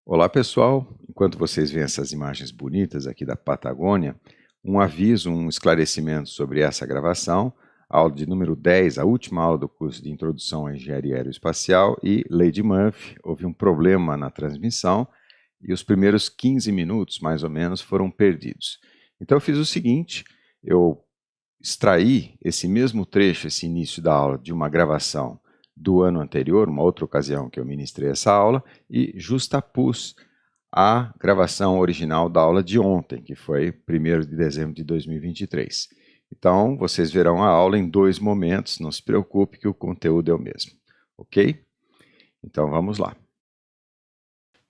Olá pessoal, enquanto vocês veem essas imagens bonitas aqui da Patagônia, um aviso, um esclarecimento sobre essa gravação, aula de número 10, a última aula do curso de Introdução à Engenharia Aeroespacial, e Lady Murphy, houve um problema na transmissão e os primeiros 15 minutos, mais ou menos, foram perdidos. Então eu fiz o seguinte, eu extraí esse mesmo trecho, esse início da aula, de uma gravação do ano anterior, uma outra ocasião que eu ministrei essa aula, e justapus a gravação original da aula de ontem, que foi 1º de dezembro de 2023. Então, vocês verão a aula em 2 momentos, não se preocupe que o conteúdo é o mesmo, ok? Então, vamos lá.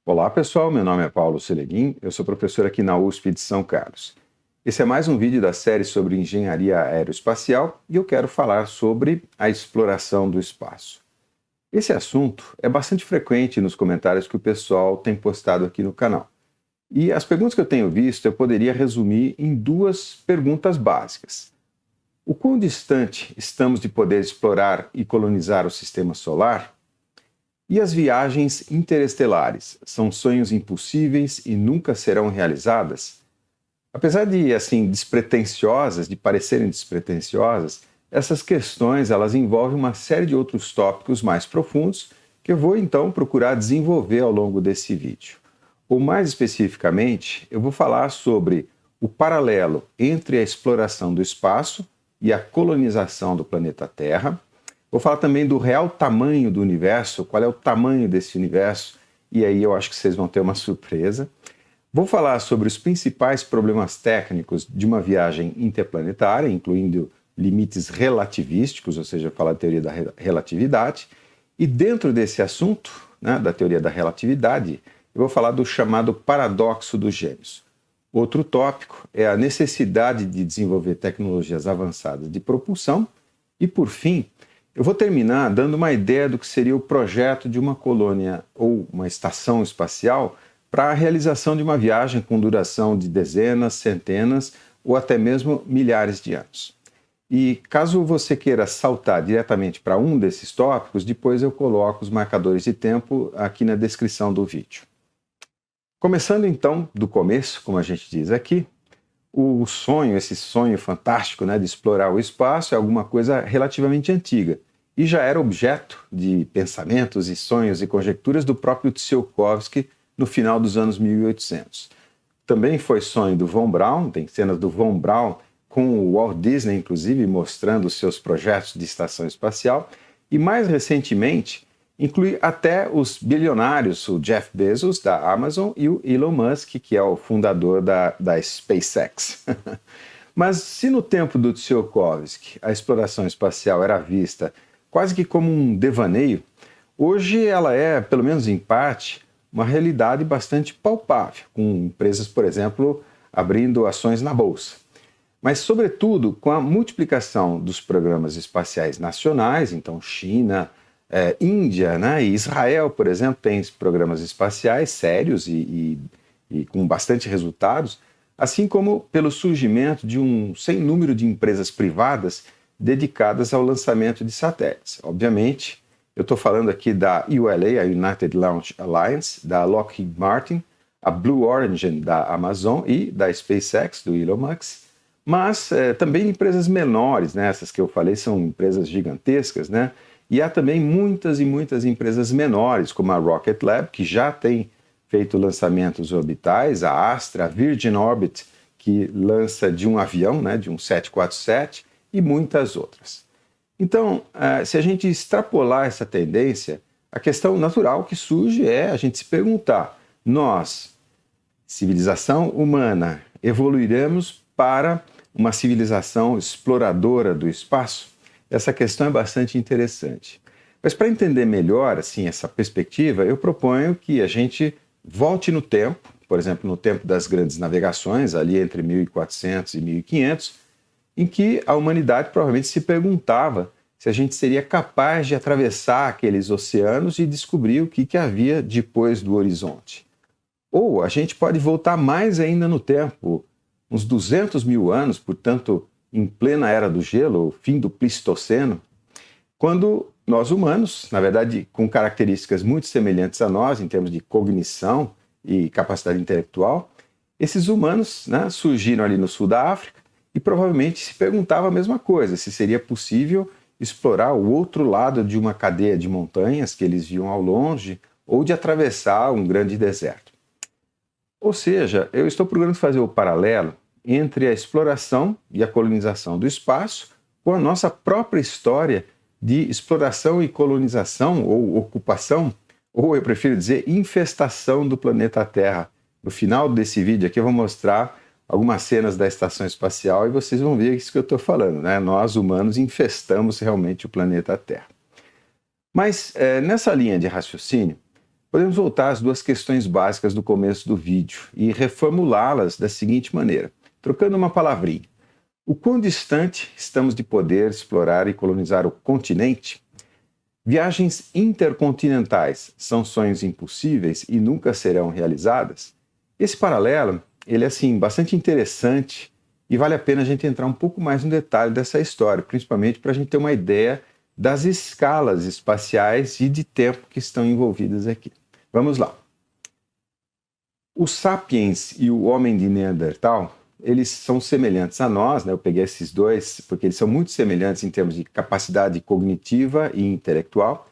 Olá, pessoal, meu nome é Paulo Seleguin, eu sou professor aqui na USP de São Carlos. Esse é mais um vídeo da série sobre engenharia aeroespacial e eu quero falar sobre a exploração do espaço. Esse assunto é bastante frequente nos comentários que o pessoal tem postado aqui no canal. E as perguntas que eu tenho visto eu poderia resumir em 2 perguntas básicas. O quão distante estamos de poder explorar e colonizar o sistema solar? E as viagens interestelares são sonhos impossíveis e nunca serão realizadas? Apesar de despretensiosas, de parecerem despretensiosas, essas questões elas envolvem uma série de outros tópicos mais profundos que eu vou então procurar desenvolver ao longo desse vídeo. Ou mais especificamente, eu vou falar sobre o paralelo entre a exploração do espaço e a colonização do planeta Terra. Vou falar também do real tamanho do universo, qual é o tamanho desse universo, e aí eu acho que vocês vão ter uma surpresa. Vou falar sobre os principais problemas técnicos de uma viagem interplanetária, incluindo limites relativísticos, ou seja, falar da teoria da relatividade. E dentro desse assunto, da teoria da relatividade, eu vou falar do chamado paradoxo dos gêmeos. Outro tópico é a necessidade de desenvolver tecnologias avançadas de propulsão. E, por fim, eu vou terminar dando uma ideia do que seria o projeto de uma colônia ou uma estação espacial para a realização de uma viagem com duração de dezenas, centenas ou até mesmo milhares de anos. E caso você queira saltar diretamente para um desses tópicos, depois eu coloco os marcadores de tempo aqui na descrição do vídeo. Começando então do começo, como a gente diz aqui, o sonho, esse sonho fantástico de explorar o espaço é alguma coisa relativamente antiga e já era objeto de pensamentos e sonhos e conjecturas do próprio Tsiolkovsky no final dos anos 1800. Também foi sonho do Von Braun, tem cenas do Von Braun com o Walt Disney, inclusive, mostrando os seus projetos de estação espacial, e mais recentemente, inclui até os bilionários, o Jeff Bezos, da Amazon, e o Elon Musk, que é o fundador da SpaceX. Mas se no tempo do Tsiolkovsky a exploração espacial era vista quase que como um devaneio, hoje ela é, pelo menos em parte, uma realidade bastante palpável, com empresas, por exemplo, abrindo ações na Bolsa. Mas, sobretudo, com a multiplicação dos programas espaciais nacionais, então China, Índia e Israel, por exemplo, têm programas espaciais sérios e com bastante resultados, assim como pelo surgimento de um sem número de empresas privadas dedicadas ao lançamento de satélites. Obviamente, eu estou falando aqui da ULA, a United Launch Alliance, da Lockheed Martin, a Blue Origin da Amazon e da SpaceX, do Elon Musk, mas também empresas menores, essas que eu falei são empresas gigantescas, e há também muitas e muitas empresas menores, como a Rocket Lab, que já tem feito lançamentos orbitais, a Astra, a Virgin Orbit, que lança de um avião, de um 747, e muitas outras. Então, se a gente extrapolar essa tendência, a questão natural que surge é a gente se perguntar: nós, civilização humana, evoluiremos para uma civilização exploradora do espaço? Essa questão é bastante interessante. Mas para entender melhor essa perspectiva, eu proponho que a gente volte no tempo, por exemplo, no tempo das grandes navegações, ali entre 1400 e 1500, em que a humanidade provavelmente se perguntava se a gente seria capaz de atravessar aqueles oceanos e descobrir o que havia depois do horizonte. Ou a gente pode voltar mais ainda no tempo, uns 200 mil anos, portanto, em plena era do gelo, o fim do Pleistoceno, quando nós humanos, na verdade com características muito semelhantes a nós em termos de cognição e capacidade intelectual, esses humanos, né, surgiram ali no sul da África e provavelmente se perguntavam a mesma coisa, se seria possível explorar o outro lado de uma cadeia de montanhas que eles viam ao longe ou de atravessar um grande deserto. Ou seja, eu estou procurando fazer o paralelo entre a exploração e a colonização do espaço com a nossa própria história de exploração e colonização, ou ocupação, ou eu prefiro dizer infestação do planeta Terra. No final desse vídeo aqui eu vou mostrar algumas cenas da estação espacial e vocês vão ver isso que eu estou falando, né? Nós humanos infestamos realmente o planeta Terra. Mas nessa linha de raciocínio, podemos voltar às duas questões básicas do começo do vídeo e reformulá-las da seguinte maneira, trocando uma palavrinha. O quão distante estamos de poder explorar e colonizar o continente? Viagens intercontinentais são sonhos impossíveis e nunca serão realizadas? Esse paralelo, ele é assim, bastante interessante e vale a pena a gente entrar um pouco mais no detalhe dessa história, principalmente para a gente ter uma ideia das escalas espaciais e de tempo que estão envolvidas aqui. Vamos lá. Os sapiens e o homem de Neandertal, eles são semelhantes a nós, né? Eu peguei esses dois porque eles são muito semelhantes em termos de capacidade cognitiva e intelectual,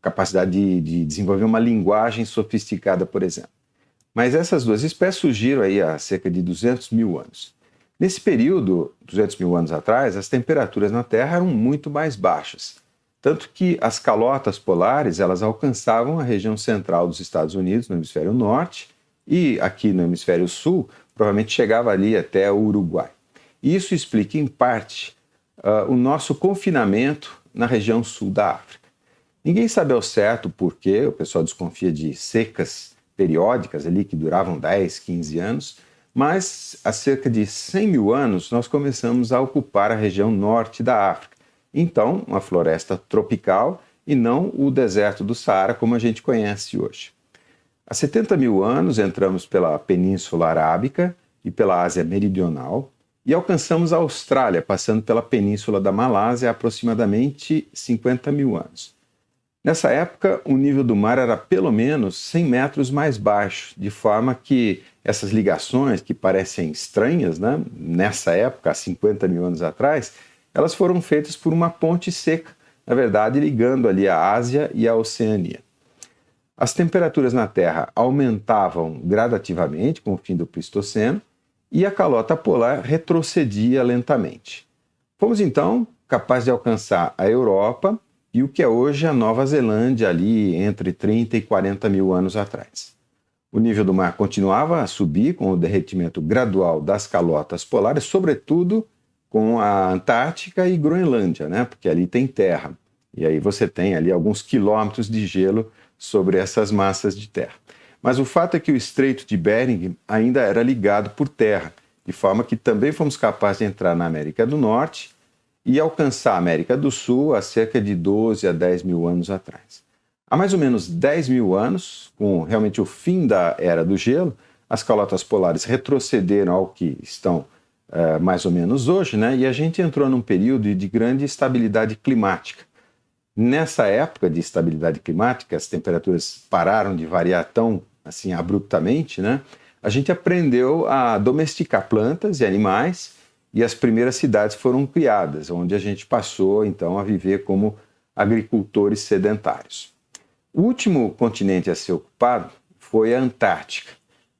capacidade de desenvolver uma linguagem sofisticada, por exemplo. Mas essas duas espécies surgiram aí há cerca de 200 mil anos. Nesse período, 200 mil anos atrás, as temperaturas na Terra eram muito mais baixas, tanto que as calotas polares elas alcançavam a região central dos Estados Unidos, no hemisfério norte, e aqui no hemisfério sul, provavelmente chegava ali até o Uruguai. E isso explica, em parte, o nosso confinamento na região sul da África. Ninguém sabe ao certo por quê, o pessoal desconfia de secas periódicas ali que duravam 10, 15 anos, mas há cerca de 100 mil anos nós começamos a ocupar a região norte da África. Então, uma floresta tropical e não o deserto do Saara como a gente conhece hoje. Há 70 mil anos entramos pela Península Arábica e pela Ásia Meridional e alcançamos a Austrália, passando pela Península da Malásia há aproximadamente 50 mil anos. Nessa época, o nível do mar era pelo menos 100 metros mais baixo, de forma que essas ligações, que parecem estranhas, né, nessa época, há 50 mil anos atrás, elas foram feitas por uma ponte seca, na verdade, ligando ali a Ásia e a Oceania. As temperaturas na Terra aumentavam gradativamente com o fim do Pleistoceno e a calota polar retrocedia lentamente. Fomos então capazes de alcançar a Europa e o que é hoje a Nova Zelândia, ali entre 30 e 40 mil anos atrás. O nível do mar continuava a subir com o derretimento gradual das calotas polares, sobretudo com a Antártica e Groenlândia, né? Porque ali tem terra. E aí você tem ali alguns quilômetros de gelo sobre essas massas de terra. Mas o fato é que o Estreito de Bering ainda era ligado por terra, de forma que também fomos capazes de entrar na América do Norte e alcançar a América do Sul há cerca de 12 a 10 mil anos atrás. Há mais ou menos 10 mil anos, com realmente o fim da Era do Gelo, as calotas polares retrocederam ao que estão mais ou menos hoje, né? E a gente entrou num período de grande estabilidade climática. Nessa época de estabilidade climática, as temperaturas pararam de variar tão assim abruptamente, né? A gente aprendeu a domesticar plantas e animais e as primeiras cidades foram criadas, onde a gente passou então a viver como agricultores sedentários. O último continente a ser ocupado foi a Antártica.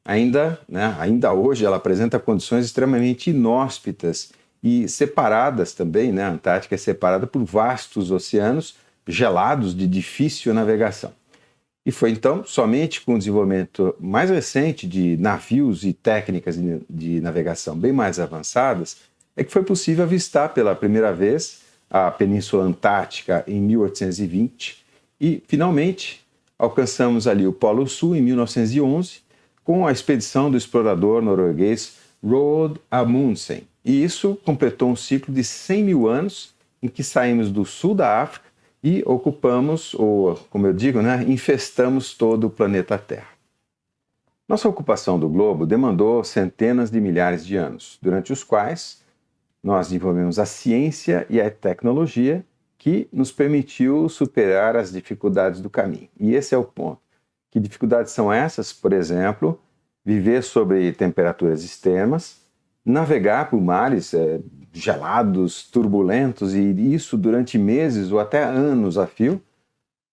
Ainda hoje ela apresenta condições extremamente inóspitas e separadas também, né? A Antártica é separada por vastos oceanos gelados de difícil navegação. E foi então somente com o desenvolvimento mais recente de navios e técnicas de navegação bem mais avançadas é que foi possível avistar pela primeira vez a Península Antártica em 1820 e, finalmente, alcançamos ali o Polo Sul em 1911 com a expedição do explorador norueguês Roald Amundsen. E isso completou um ciclo de 100 mil anos em que saímos do sul da África e ocupamos, ou como eu digo, né, infestamos todo o planeta Terra. Nossa ocupação do globo demandou centenas de milhares de anos, durante os quais nós desenvolvemos a ciência e a tecnologia que nos permitiu superar as dificuldades do caminho. E esse é o ponto, Que dificuldades são essas? Por exemplo, viver sob temperaturas extremas, navegar por mares gelados, turbulentos, e isso durante meses ou até anos a fio.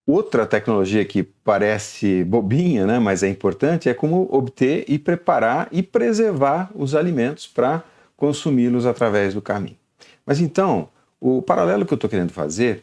Outra tecnologia que parece bobinha, né, mas é importante, é como obter e preparar e preservar os alimentos para consumi-los através do caminho. Mas então, o paralelo que eu estou querendo fazer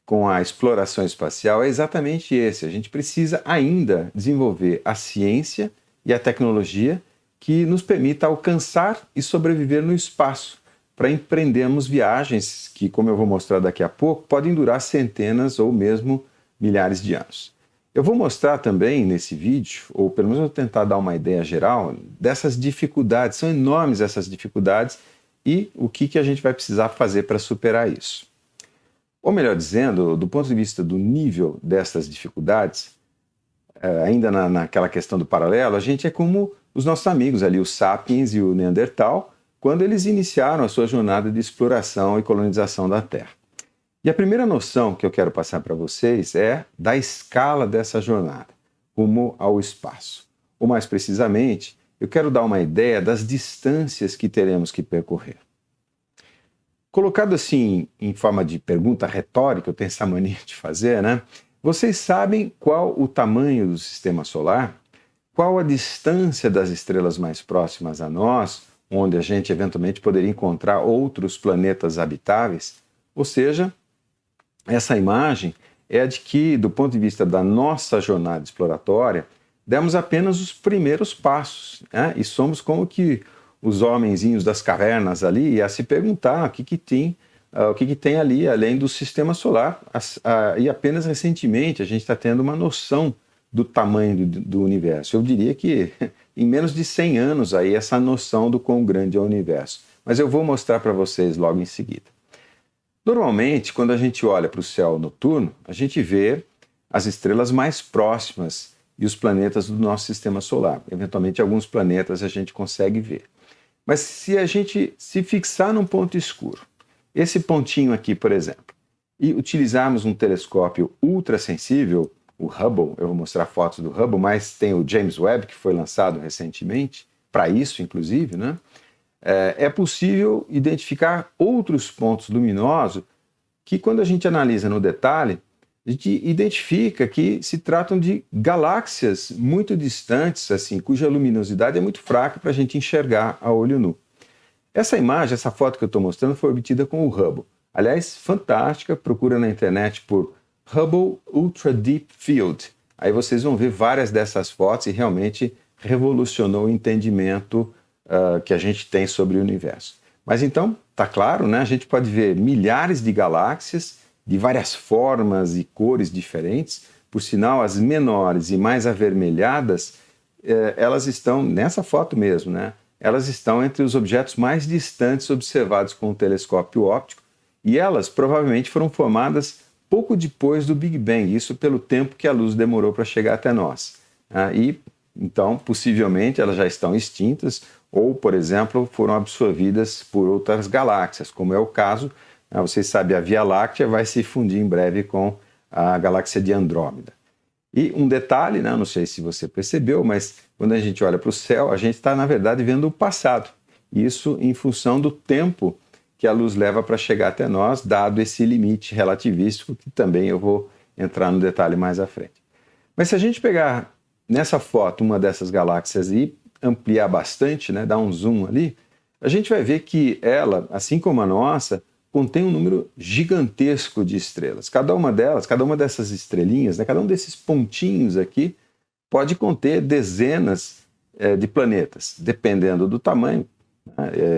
com a exploração espacial é exatamente esse. A gente precisa ainda desenvolver a ciência e a tecnologia que nos permita alcançar e sobreviver no espaço, para empreendermos viagens que, como eu vou mostrar daqui a pouco, podem durar centenas ou mesmo milhares de anos. Eu vou mostrar também nesse vídeo, ou pelo menos vou tentar dar uma ideia geral, dessas dificuldades, são enormes essas dificuldades, e o que a gente vai precisar fazer para superar isso. Ou melhor dizendo, do ponto de vista do nível dessas dificuldades, ainda naquela questão do paralelo, a gente é como os nossos amigos ali, os Sapiens e o Neandertal, quando eles iniciaram a sua jornada de exploração e colonização da Terra. E a primeira noção que eu quero passar para vocês é da escala dessa jornada, rumo ao espaço. Ou mais precisamente, eu quero dar uma ideia das distâncias que teremos que percorrer. Colocado assim em forma de pergunta retórica, eu tenho essa mania de fazer, né? Vocês sabem qual o tamanho do sistema solar? Qual a distância das estrelas mais próximas a nós, onde a gente eventualmente poderia encontrar outros planetas habitáveis? Ou seja, essa imagem é a de que, do ponto de vista da nossa jornada exploratória, demos apenas os primeiros passos, né? E somos como que os homenzinhos das cavernas ali a se perguntar o que tem ali além do sistema solar. E apenas recentemente a gente está tendo uma noção do tamanho do universo. Eu diria que em menos de 100 anos aí essa noção do quão grande é o universo. Mas eu vou mostrar para vocês logo em seguida. Normalmente, quando a gente olha para o céu noturno, a gente vê as estrelas mais próximas e os planetas do nosso sistema solar. Eventualmente, alguns planetas a gente consegue ver. Mas se a gente se fixar num ponto escuro, esse pontinho aqui, por exemplo, e utilizarmos um telescópio ultrassensível, o Hubble, eu vou mostrar fotos do Hubble, mas tem o James Webb, que foi lançado recentemente, para isso, inclusive, né? É possível identificar outros pontos luminosos que, quando a gente analisa no detalhe, a gente identifica que se tratam de galáxias muito distantes, assim, cuja luminosidade é muito fraca para a gente enxergar a olho nu. Essa imagem, essa foto que eu estou mostrando, foi obtida com o Hubble. Aliás, fantástica, procura na internet por Hubble Ultra Deep Field. Aí vocês vão ver várias dessas fotos e realmente revolucionou o entendimento que a gente tem sobre o universo. Mas então, tá claro, né? A gente pode ver milhares de galáxias de várias formas e cores diferentes. Por sinal, as menores e mais avermelhadas, elas estão nessa foto mesmo, né? Elas estão entre os objetos mais distantes observados com o telescópio óptico, e elas provavelmente foram formadas pouco depois do Big Bang, isso pelo tempo que a luz demorou para chegar até nós. E então, possivelmente, elas já estão extintas ou, por exemplo, foram absorvidas por outras galáxias, como é o caso, vocês sabem, a Via Láctea vai se fundir em breve com a galáxia de Andrômeda. E um detalhe, né, não sei se você percebeu, mas quando a gente olha para o céu, a gente está, na verdade, vendo o passado. Isso em função do tempo que a luz leva para chegar até nós, dado esse limite relativístico, que também eu vou entrar no detalhe mais à frente. Mas se a gente pegar nessa foto uma dessas galáxias e ampliar bastante, né, dar um zoom ali, a gente vai ver que ela, assim como a nossa, contém um número gigantesco de estrelas. Cada uma delas, cada uma dessas estrelinhas, né, cada um desses pontinhos aqui, pode conter dezenas de planetas, dependendo do tamanho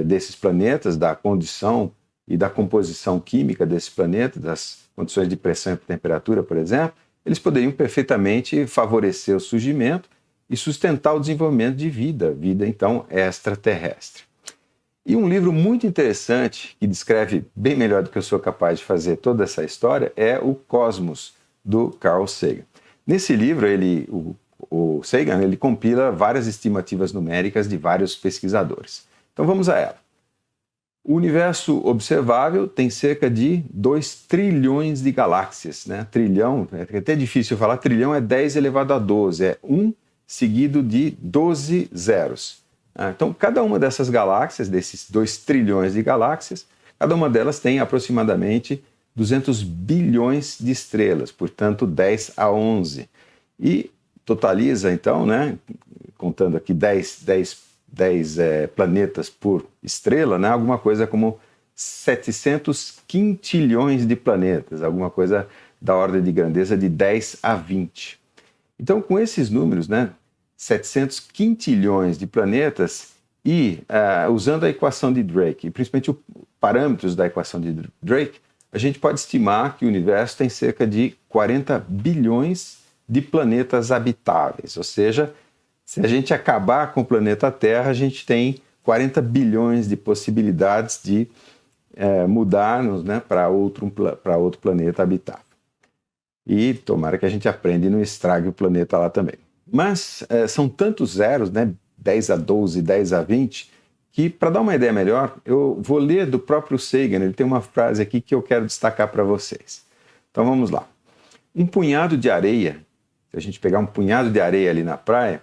desses planetas, da condição e da composição química desse planeta, das condições de pressão e temperatura, por exemplo. Eles poderiam perfeitamente favorecer o surgimento e sustentar o desenvolvimento de vida então extraterrestre. E um livro muito interessante, que descreve bem melhor do que eu sou capaz de fazer toda essa história, é o Cosmos, do Carl Sagan. Nesse livro, o Sagan ele compila várias estimativas numéricas de vários pesquisadores. Então vamos a ela. O universo observável tem cerca de 2 trilhões de galáxias, né? Trilhão, é até difícil falar, trilhão é 10 elevado a 12, é 1 seguido de 12 zeros. Então, cada uma dessas galáxias, desses 2 trilhões de galáxias, cada uma delas tem aproximadamente 200 bilhões de estrelas, portanto 10 a 11. E totaliza, então, né, contando aqui 10 planetas por estrela, né, alguma coisa como 700 quintilhões de planetas, alguma coisa da ordem de grandeza de 10 a 20. Então, com esses números, né, 700 quintilhões de planetas e usando a equação de Drake, e principalmente os parâmetros da equação de Drake, a gente pode estimar que o universo tem cerca de 40 bilhões de planetas habitáveis, ou seja, se a gente acabar com o planeta Terra, a gente tem 40 bilhões de possibilidades de mudarmos, né, para outro planeta habitável. E tomara que a gente aprenda e não estrague o planeta lá também. Mas são tantos zeros, né, 10 a 12, 10 a 20, que, para dar uma ideia melhor, eu vou ler do próprio Sagan. Ele tem uma frase aqui que eu quero destacar para vocês. Então vamos lá. Um punhado de areia, se a gente pegar um punhado de areia ali na praia,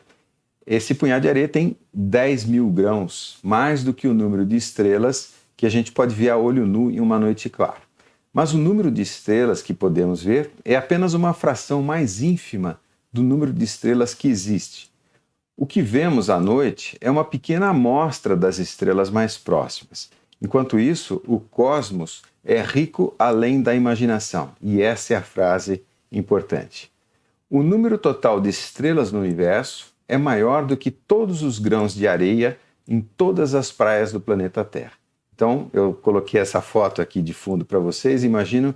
esse punhado de areia tem 10 mil grãos, mais do que o número de estrelas que a gente pode ver a olho nu em uma noite clara. Mas o número de estrelas que podemos ver é apenas uma fração mais ínfima do número de estrelas que existe. O que vemos à noite é uma pequena amostra das estrelas mais próximas. Enquanto isso, o cosmos é rico além da imaginação. E essa é a frase importante. O número total de estrelas no universo é maior do que todos os grãos de areia em todas as praias do planeta Terra. Então, eu coloquei essa foto aqui de fundo para vocês. Imagino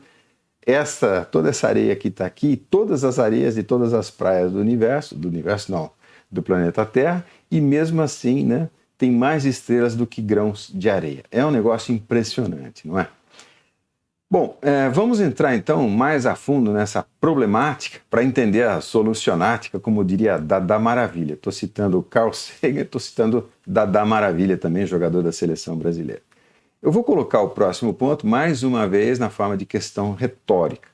toda essa areia que está aqui, todas as areias de todas as praias do planeta Terra, e mesmo assim, né, tem mais estrelas do que grãos de areia. É um negócio impressionante, não é? Bom, vamos entrar então mais a fundo nessa problemática para entender a solucionática, como diria Dada Maravilha. Estou citando o Carl Sagan, estou citando Dada Maravilha também, jogador da seleção brasileira. Eu vou colocar o próximo ponto mais uma vez na forma de questão retórica.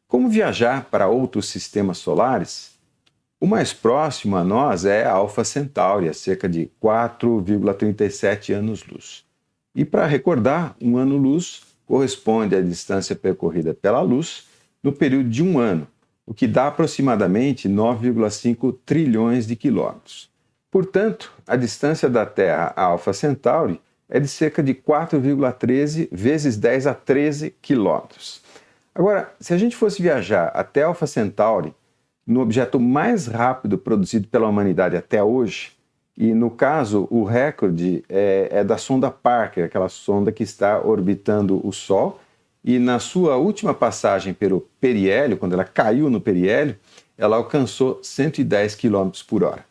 Como viajar para outros sistemas solares? O mais próximo a nós é Alpha Centauri, a cerca de 4,37 anos-luz. E para recordar, um ano-luz corresponde à distância percorrida pela luz no período de um ano, o que dá aproximadamente 9,5 trilhões de quilômetros. Portanto, a distância da Terra a Alpha Centauri é de cerca de 4,13 vezes 10 a 13 quilômetros. Agora, se a gente fosse viajar até Alpha Centauri, no objeto mais rápido produzido pela humanidade até hoje, e no caso o recorde é da sonda Parker, aquela sonda que está orbitando o Sol, e na sua última passagem pelo periélio, quando ela caiu no periélio, ela alcançou 110 km por hora.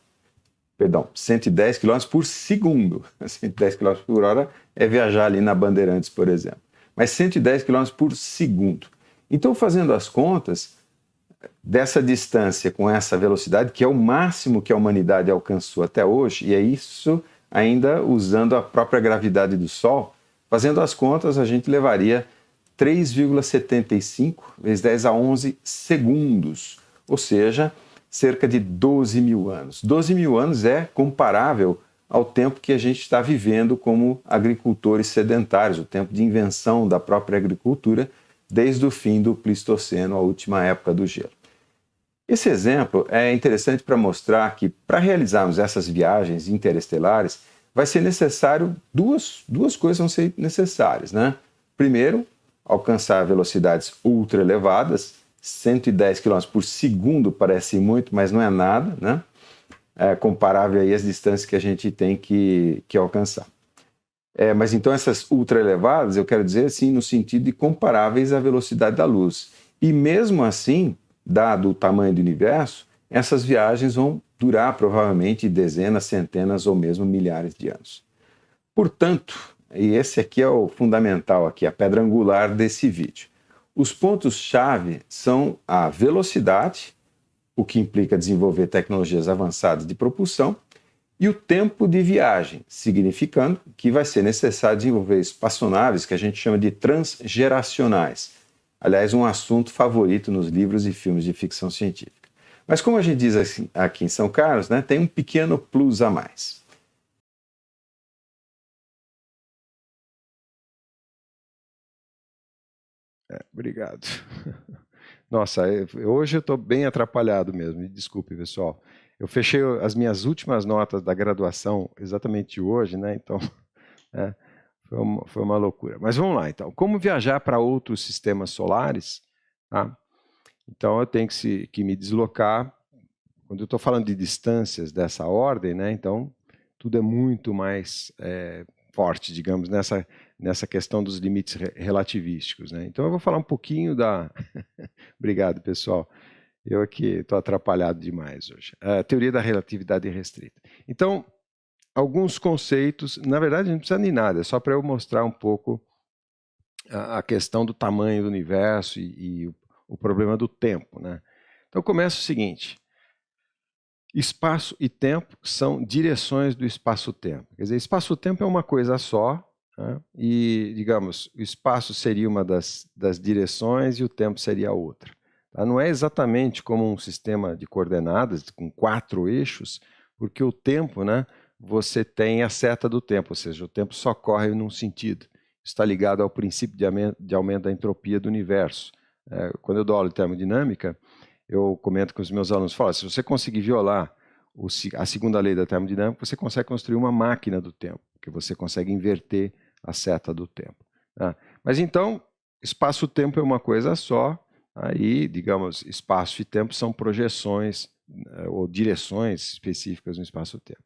Perdão, 110 km por segundo. 110 km por hora é viajar ali na Bandeirantes, por exemplo. Mas 110 km por segundo. Então, fazendo as contas, dessa distância com essa velocidade, que é o máximo que a humanidade alcançou até hoje, e é isso ainda usando a própria gravidade do Sol, fazendo as contas, a gente levaria 3,75 vezes 10 a 11 segundos, ou seja, cerca de 12 mil anos. 12 mil anos é comparável ao tempo que a gente está vivendo como agricultores sedentários, o tempo de invenção da própria agricultura, desde o fim do Pleistoceno, a última época do gelo. Esse exemplo é interessante para mostrar que, para realizarmos essas viagens interestelares, vai ser necessário duas coisas vão ser necessárias, né? Primeiro, alcançar velocidades ultra elevadas, 110 km por segundo parece muito, mas não é nada, né? É comparável aí às distâncias que a gente tem que alcançar. Mas então essas ultra elevadas, eu quero dizer assim, no sentido de comparáveis à velocidade da luz. E mesmo assim, dado o tamanho do universo, essas viagens vão durar provavelmente dezenas, centenas ou mesmo milhares de anos. Portanto, e esse aqui é o fundamental, aqui, a pedra angular desse vídeo, os pontos-chave são a velocidade, o que implica desenvolver tecnologias avançadas de propulsão, E o tempo de viagem, significando que vai ser necessário desenvolver espaçonaves que a gente chama de transgeracionais. Aliás, um assunto favorito nos livros e filmes de ficção científica. Mas como a gente diz assim, aqui em São Carlos, né, tem um pequeno plus a mais. Obrigado. Nossa, hoje eu estou bem atrapalhado mesmo, me desculpe, pessoal. Eu fechei as minhas últimas notas da graduação exatamente hoje, né? Então, é, foi uma loucura. Mas vamos lá, então. Como viajar para outros sistemas solares? Tá? Então, eu tenho que me deslocar. Quando eu estou falando de distâncias dessa ordem, né? Então, tudo é muito mais forte, digamos, nessa questão dos limites relativísticos, né? Então, eu vou falar um pouquinho da... Obrigado, pessoal. Eu aqui estou atrapalhado demais hoje. A teoria da relatividade restrita. Então, alguns conceitos, na verdade, não precisa de nada, é só para eu mostrar um pouco a questão do tamanho do universo e o problema do tempo, né? Então, começa o seguinte: espaço e tempo são direções do espaço-tempo. Quer dizer, espaço-tempo é uma coisa só, né? E, digamos, o espaço seria uma das direções e o tempo seria a outra. Tá? Não é exatamente como um sistema de coordenadas com 4 eixos, porque o tempo, né, você tem a seta do tempo, ou seja, o tempo só corre num sentido. Está ligado ao princípio de aumento da entropia do universo. Quando eu dou aula de termodinâmica, eu comento com os meus alunos, falo, se você conseguir violar a segunda lei da termodinâmica, você consegue construir uma máquina do tempo, porque você consegue inverter a seta do tempo. Tá? Mas então, espaço-tempo é uma coisa só, aí, digamos, espaço e tempo são projeções ou direções específicas no espaço-tempo.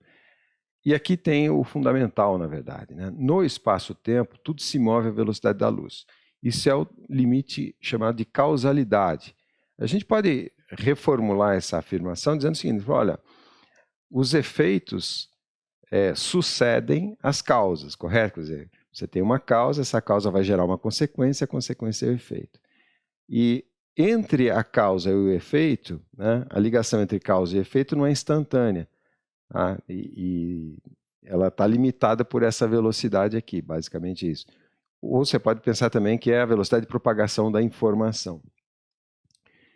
E aqui tem o fundamental, na verdade, né? No espaço-tempo, tudo se move à velocidade da luz. Isso é o limite chamado de causalidade. A gente pode reformular essa afirmação dizendo o seguinte: olha, os efeitos sucedem às causas, correto? Quer dizer, você tem uma causa, essa causa vai gerar uma consequência, a consequência é o efeito. E entre a causa e o efeito, né, a ligação entre causa e efeito não é instantânea. Tá? E ela está limitada por essa velocidade aqui, basicamente isso. Ou você pode pensar também que é a velocidade de propagação da informação.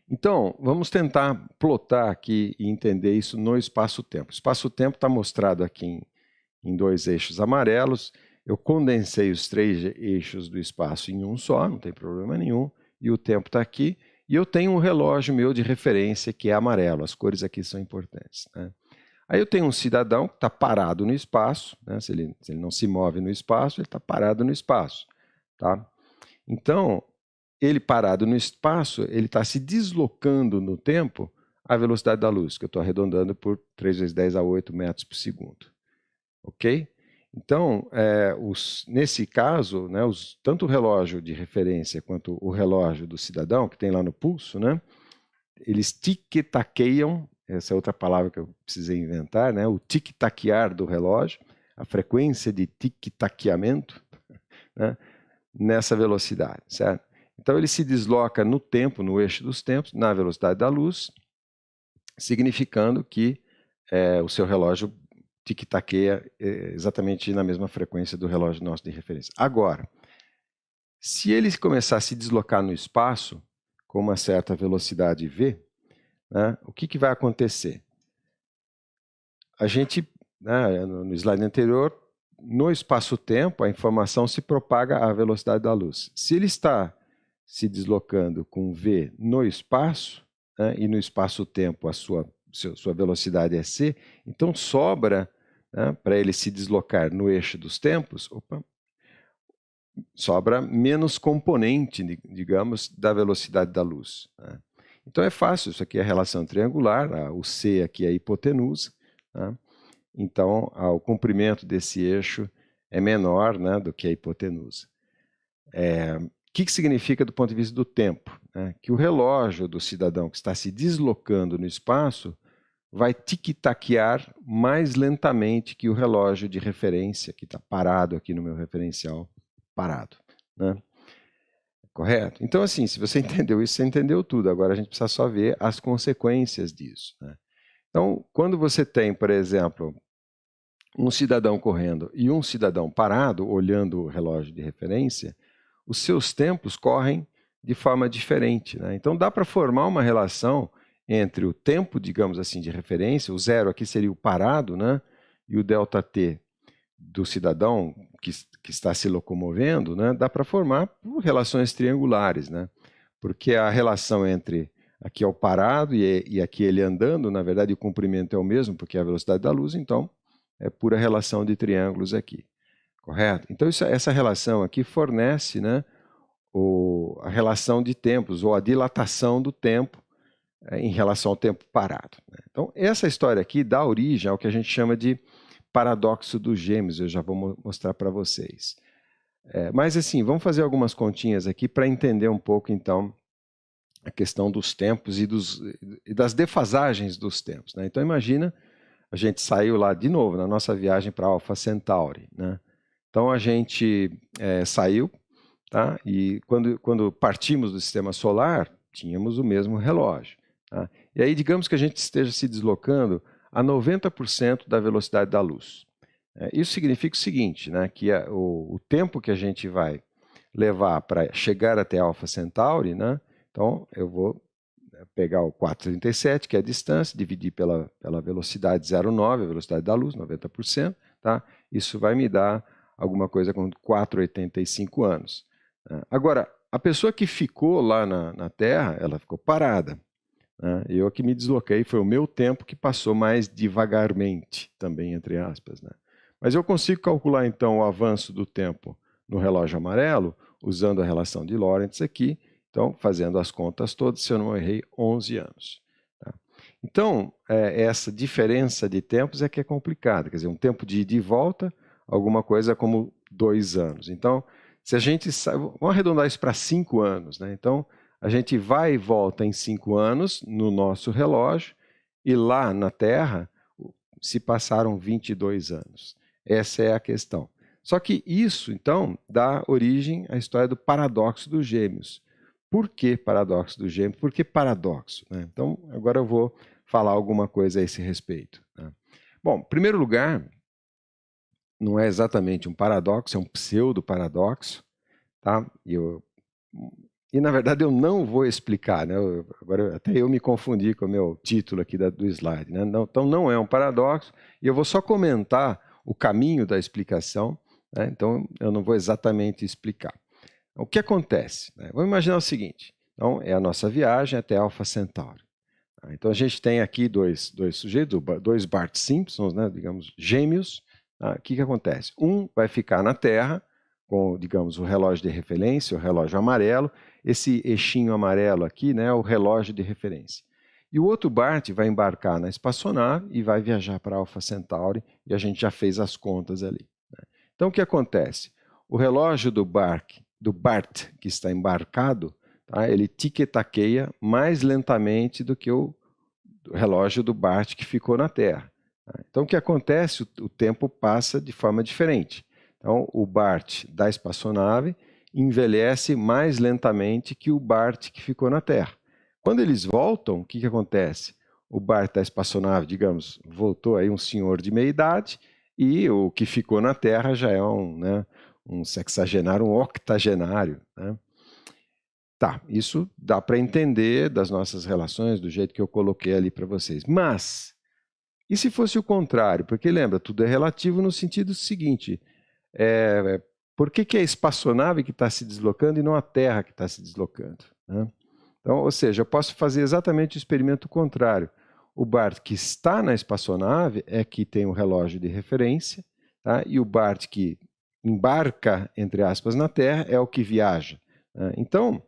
Então, vamos tentar plotar aqui e entender isso no espaço-tempo. O espaço-tempo está mostrado aqui em 2 eixos amarelos. Eu condensei os 3 eixos do espaço em um só, não tem problema nenhum. E o tempo está aqui. E eu tenho um relógio meu de referência que é amarelo. As cores aqui são importantes, né? Aí eu tenho um cidadão que está parado no espaço, né? Se ele não se move no espaço, ele está parado no espaço. Tá? Então, ele parado no espaço, ele está se deslocando no tempo à velocidade da luz, que eu estou arredondando por 3 vezes 10 a 8 metros por segundo. Ok? Então, nesse caso, né, tanto o relógio de referência quanto o relógio do cidadão, que tem lá no pulso, né, eles tic-taqueiam, essa é outra palavra que eu precisei inventar, né, o tic-taquear do relógio, a frequência de tic-taqueamento, né, nessa velocidade, certo? Então ele se desloca no tempo, no eixo dos tempos, na velocidade da luz, significando que o seu relógio tic-taqueia exatamente na mesma frequência do relógio nosso de referência. Agora, se ele começar a se deslocar no espaço com uma certa velocidade v, né, o que vai acontecer? A gente, né, no slide anterior, no espaço-tempo, a informação se propaga à velocidade da luz. Se ele está se deslocando com v no espaço, né, e no espaço-tempo a sua velocidade é c, então sobra, né, para ele se deslocar no eixo dos tempos, sobra menos componente, digamos, da velocidade da luz. Né? Então é fácil, isso aqui é a relação triangular, o c aqui é a hipotenusa, né? Então o comprimento desse eixo é menor, né, do que a hipotenusa. O que significa do ponto de vista do tempo? Né? Que o relógio do cidadão que está se deslocando no espaço vai tic-taquear mais lentamente que o relógio de referência, que está parado aqui no meu referencial, parado. Né? Correto? Então, assim, se você entendeu isso, você entendeu tudo. Agora a gente precisa só ver as consequências disso. Né? Então, quando você tem, por exemplo, um cidadão correndo e um cidadão parado, olhando o relógio de referência, os seus tempos correm de forma diferente, né? Então dá para formar uma relação entre o tempo, digamos assim, de referência, o zero aqui seria o parado, né? E o ΔT do cidadão que está se locomovendo, né? Dá para formar relações triangulares, né? Porque a relação entre aqui é o parado e aqui ele andando, na verdade o comprimento é o mesmo, porque é a velocidade da luz, então é pura relação de triângulos aqui, correto? Então essa relação aqui fornece, né, a relação de tempos, ou a dilatação do tempo em relação ao tempo parado, né? Então essa história aqui dá origem ao que a gente chama de paradoxo dos gêmeos, eu já vou mostrar para vocês. Mas assim, vamos fazer algumas continhas aqui para entender um pouco então a questão dos tempos e das defasagens dos tempos, né? Então imagina, a gente saiu lá de novo na nossa viagem para Alpha Centauri, né? Então a gente saiu, tá? E quando partimos do sistema solar, tínhamos o mesmo relógio, tá? E aí digamos que a gente esteja se deslocando a 90% da velocidade da luz. Isso significa o seguinte, né? Que o tempo que a gente vai levar para chegar até Alpha Centauri, né? Então eu vou pegar o 4,37, que é a distância, dividir pela velocidade 0,9, a velocidade da luz, 90%, tá? Isso vai me dar alguma coisa como 4,85 anos. Agora, a pessoa que ficou lá na Terra, ela ficou parada, né? Eu que me desloquei, foi o meu tempo que passou mais devagarmente, também entre aspas, né? Mas eu consigo calcular então o avanço do tempo no relógio amarelo, usando a relação de Lorentz aqui. Então, fazendo as contas todas, se eu não errei, 11 anos. Tá? Então, essa diferença de tempos é que é complicada. Quer dizer, um tempo de ida e volta, alguma coisa como 2 anos. Então, se a gente... Vamos arredondar isso para 5 anos, né? Então, a gente vai e volta em 5 anos no nosso relógio, e lá na Terra se passaram 22 anos. Essa é a questão. Só que isso, então, dá origem à história do paradoxo dos gêmeos. Por que paradoxo dos gêmeos? Por que paradoxo, né? Então, agora eu vou falar alguma coisa a esse respeito, né? Bom, em primeiro lugar, não é exatamente um paradoxo, é um pseudo-paradoxo, tá? E, na verdade, eu não vou explicar, né? Agora, até eu me confundi com o meu título aqui do slide, né? Então, não é um paradoxo, e eu vou só comentar o caminho da explicação, né? Então, eu não vou exatamente explicar. O que acontece, né? Vamos imaginar o seguinte, então é a nossa viagem até Alpha Centauri. Então a gente tem aqui dois sujeitos, dois Bart Simpsons, né, digamos, gêmeos. O que acontece? Um vai ficar na Terra com, digamos, o relógio de referência, o relógio amarelo. Esse eixinho amarelo aqui, né, é o relógio de referência. E o outro Bart vai embarcar na espaçonave e vai viajar para Alpha Centauri, e a gente já fez as contas ali, né? Então o que acontece? O relógio do Bart que está embarcado, tá? Ele tic-taqueia mais lentamente do que o relógio do Bart que ficou na Terra, tá? Então o que acontece? O tempo passa de forma diferente. Então o Bart da espaçonave envelhece mais lentamente que o Bart que ficou na Terra. Quando eles voltam, o que acontece? O Bart da espaçonave, digamos, voltou aí um senhor de meia idade, e o que ficou na Terra já é um sexagenário, um octogenário, né? Tá, isso dá para entender das nossas relações, do jeito que eu coloquei ali para vocês. Mas, e se fosse o contrário? Porque lembra, tudo é relativo no sentido seguinte, por que é a espaçonave que está se deslocando e não a Terra que está se deslocando, né? Então, ou seja, eu posso fazer exatamente o experimento contrário. O Bart que está na espaçonave é que tem o relógio de referência, tá? E o Bart que embarca, entre aspas, na Terra é o que viaja, né? Então,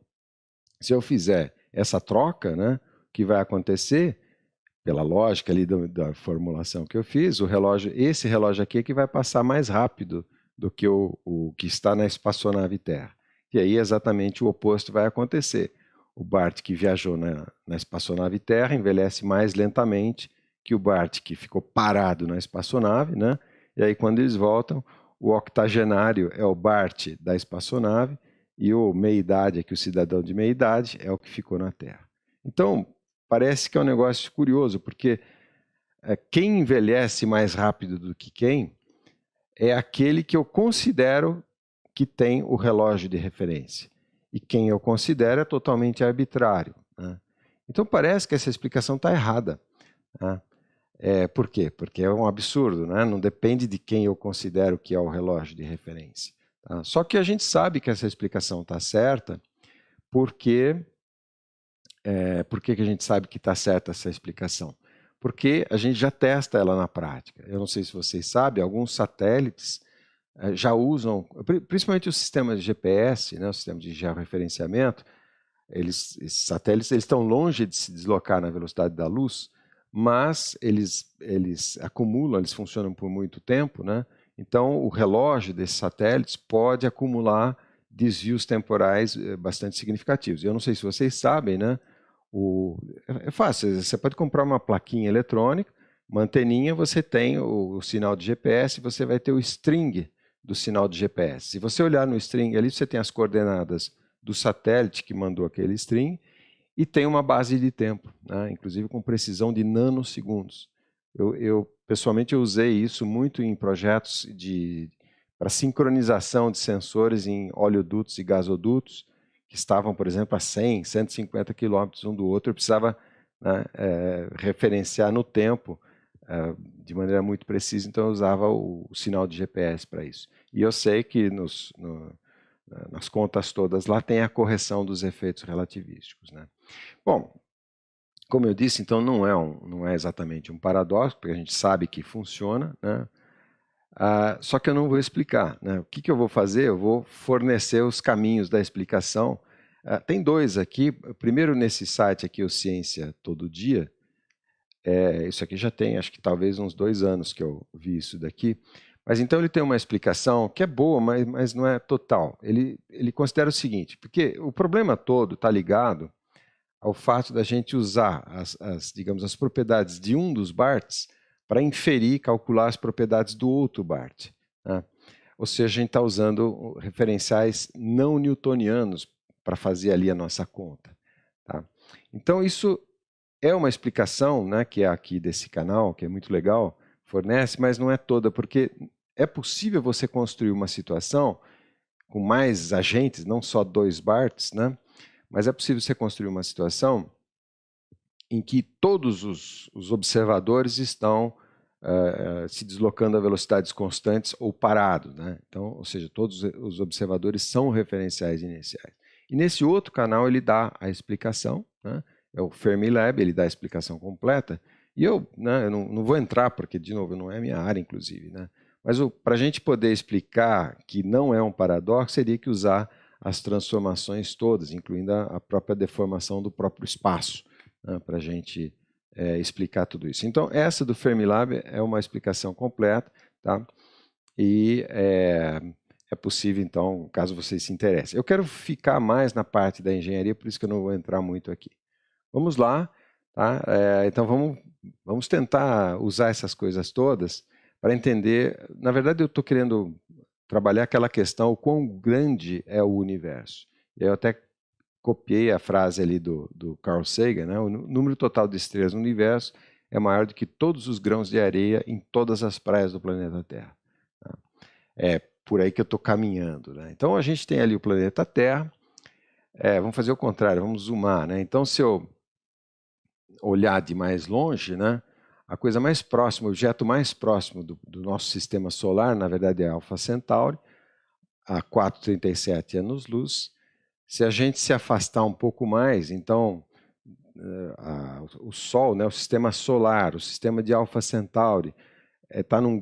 se eu fizer essa troca, né, o que vai acontecer, pela lógica ali da formulação que eu fiz, esse relógio aqui é que vai passar mais rápido do que o que está na espaçonave Terra. E aí exatamente o oposto vai acontecer. O Bart que viajou na espaçonave Terra envelhece mais lentamente que o Bart que ficou parado na espaçonave, né? E aí quando eles voltam, o octogenário é o Bart da espaçonave e o meia-idade, aqui o cidadão de meia-idade, é o que ficou na Terra. Então, parece que é um negócio curioso, porque quem envelhece mais rápido do que quem é aquele que eu considero que tem o relógio de referência. E quem eu considero é totalmente arbitrário, né? Então parece que essa explicação está errada, né? Por quê? Porque é um absurdo, né? Não depende de quem eu considero que é o relógio de referência, tá? Só que a gente sabe que essa explicação está certa, porque por que a gente sabe que está certa essa explicação? Porque a gente já testa ela na prática. Eu não sei se vocês sabem, alguns satélites já usam, principalmente os sistemas de GPS, né, o sistema de georreferenciamento, esses satélites estão longe de se deslocar na velocidade da luz, mas eles acumulam, eles funcionam por muito tempo, né? Então o relógio desses satélites pode acumular desvios temporais bastante significativos. Eu não sei se vocês sabem, né? É fácil, você pode comprar uma plaquinha eletrônica, uma anteninha, você tem o sinal de GPS, você vai ter o string do sinal de GPS. Se você olhar no string ali, você tem as coordenadas do satélite que mandou aquele string e tem uma base de tempo, né? Inclusive com precisão de nanosegundos. Pessoalmente eu usei isso muito em projetos para sincronização de sensores em oleodutos e gasodutos que estavam, por exemplo, a 100, 150 quilômetros um do outro. Eu precisava, né, referenciar no tempo de maneira muito precisa, então eu usava o sinal de GPS para isso. E eu sei que nas contas todas lá tem a correção dos efeitos relativísticos, né? Bom, como eu disse, então não é exatamente um paradoxo, porque a gente sabe que funciona, né? Só que eu não vou explicar, né? O que eu vou fazer? Eu vou fornecer os caminhos da explicação. Tem dois aqui. Primeiro, nesse site aqui, o Ciência Todo Dia. Isso aqui já tem, acho que talvez uns 2 anos que eu vi isso daqui. Mas então ele tem uma explicação que é boa, mas não é total. Ele considera o seguinte, porque o problema todo está ligado ao fato da gente usar digamos, as propriedades de um dos BARTs para inferir, calcular as propriedades do outro BART, né? Ou seja, a gente está usando referenciais não newtonianos para fazer ali a nossa conta, tá? Então isso é uma explicação, né, que é aqui desse canal, que é muito legal, fornece, mas não é toda, porque é possível você construir uma situação com mais agentes, não só 2 BARTs, né? Mas é possível você construir uma situação em que todos os observadores estão se deslocando a velocidades constantes ou parados, né? Então, ou seja, todos os observadores são referenciais iniciais. E nesse outro canal ele dá a explicação, né? É o Fermilab, ele dá a explicação completa. E eu não vou entrar, porque, de novo, não é a minha área, inclusive, né? Mas para a gente poder explicar que não é um paradoxo, seria que usar as transformações todas, incluindo a própria deformação do próprio espaço, né, para a gente explicar tudo isso. Então, essa do Fermilab é uma explicação completa, tá? E é possível, então, caso vocês se interessem. Eu quero ficar mais na parte da engenharia, por isso que eu não vou entrar muito aqui. Vamos lá, tá? Então, vamos tentar usar essas coisas todas para entender. Na verdade, eu estou querendo trabalhar aquela questão, o quão grande é o universo. Eu até copiei a frase ali do Carl Sagan, né? O número total de estrelas no universo é maior do que todos os grãos de areia em todas as praias do planeta Terra, tá? É por aí que eu estou caminhando, né? Então a gente tem ali o planeta Terra. Vamos fazer o contrário, vamos zoomar, né? Então, se eu olhar de mais longe, né, a coisa mais próxima, o objeto mais próximo do nosso sistema solar, na verdade, é Alpha Centauri, a 4,37 anos-luz. Se a gente se afastar um pouco mais, então, o Sol, né, o sistema solar, o sistema de Alpha Centauri, está num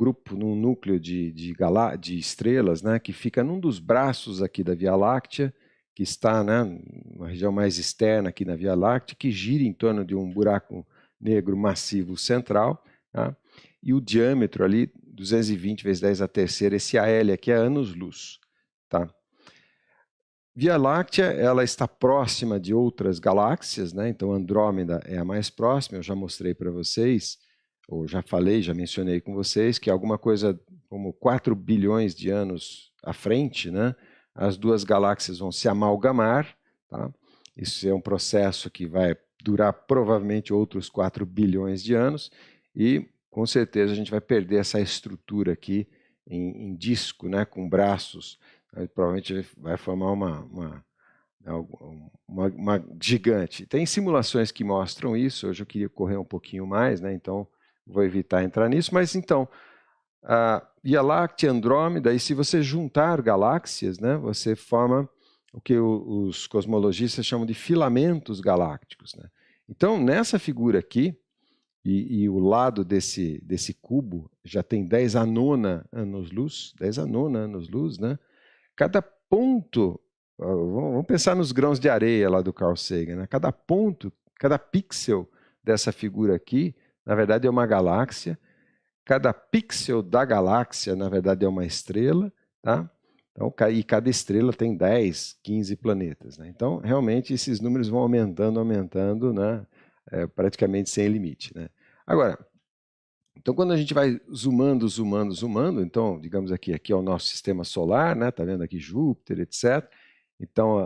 núcleo de estrelas, né, que fica num dos braços aqui da Via Láctea, que está, né, numa região mais externa aqui na Via Láctea, que gira em torno de um buraco negro massivo central, tá? E o diâmetro ali, 220 vezes 10 a terceira, esse AL aqui é anos-luz, tá? Via Láctea, ela está próxima de outras galáxias, né? Então Andrômeda é a mais próxima, eu já mostrei para vocês, ou já falei, já mencionei com vocês, que é alguma coisa como 4 bilhões de anos à frente, né? As duas galáxias vão se amalgamar, tá? Isso é um processo que vai durar provavelmente outros 4 bilhões de anos e, com certeza, a gente vai perder essa estrutura aqui em disco, né, com braços. Provavelmente vai formar uma gigante. Tem simulações que mostram isso, hoje eu queria correr um pouquinho mais, né, então vou evitar entrar nisso, mas então, a Via Láctea, Andrômeda, e se você juntar galáxias, né, você forma o que os cosmologistas chamam de filamentos galácticos, né? Então, nessa figura aqui, e o lado desse cubo já tem 10 a nona anos-luz, 10 a nona anos-luz, né? Cada ponto, vamos pensar nos grãos de areia lá do Carl Sagan, né? Cada ponto, cada pixel dessa figura aqui, na verdade é uma galáxia, cada pixel da galáxia, na verdade é uma estrela, tá? Então, e cada estrela tem 10, 15 planetas, né? Então, realmente, esses números vão aumentando, né? Praticamente sem limite, né? Agora, então quando a gente vai zoomando, então, digamos aqui é o nosso sistema solar, né? Tá vendo aqui Júpiter, etc. Então,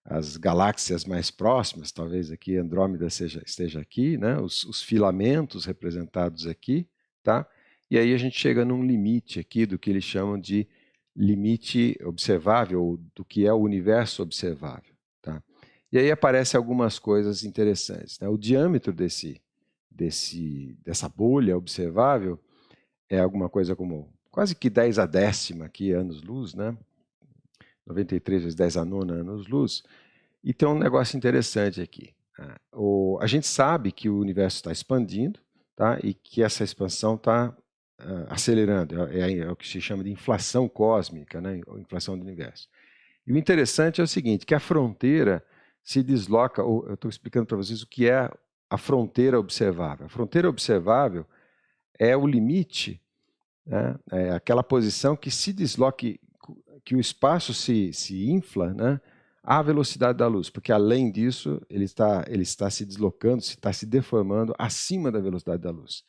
as galáxias mais próximas, talvez aqui Andrômeda esteja aqui, né? Os filamentos representados aqui, tá? E aí a gente chega num limite aqui do que eles chamam de limite observável, ou do que é o universo observável, tá? E aí aparecem algumas coisas interessantes, né? O diâmetro dessa bolha observável é alguma coisa como quase que 10 a décima aqui anos-luz, né? 93 vezes 10 a nona anos-luz. E tem um negócio interessante aqui. A gente sabe que o universo está expandindo, tá? E que essa expansão está acelerando. É o que se chama de inflação cósmica, né? Inflação do universo. E o interessante é o seguinte, que a fronteira se desloca, eu estou explicando para vocês o que é a fronteira observável. A fronteira observável é o limite, né? É aquela posição que se desloca, que o espaço se infla, né? À velocidade da luz, porque além disso ele está se deslocando, está se deformando acima da velocidade da luz.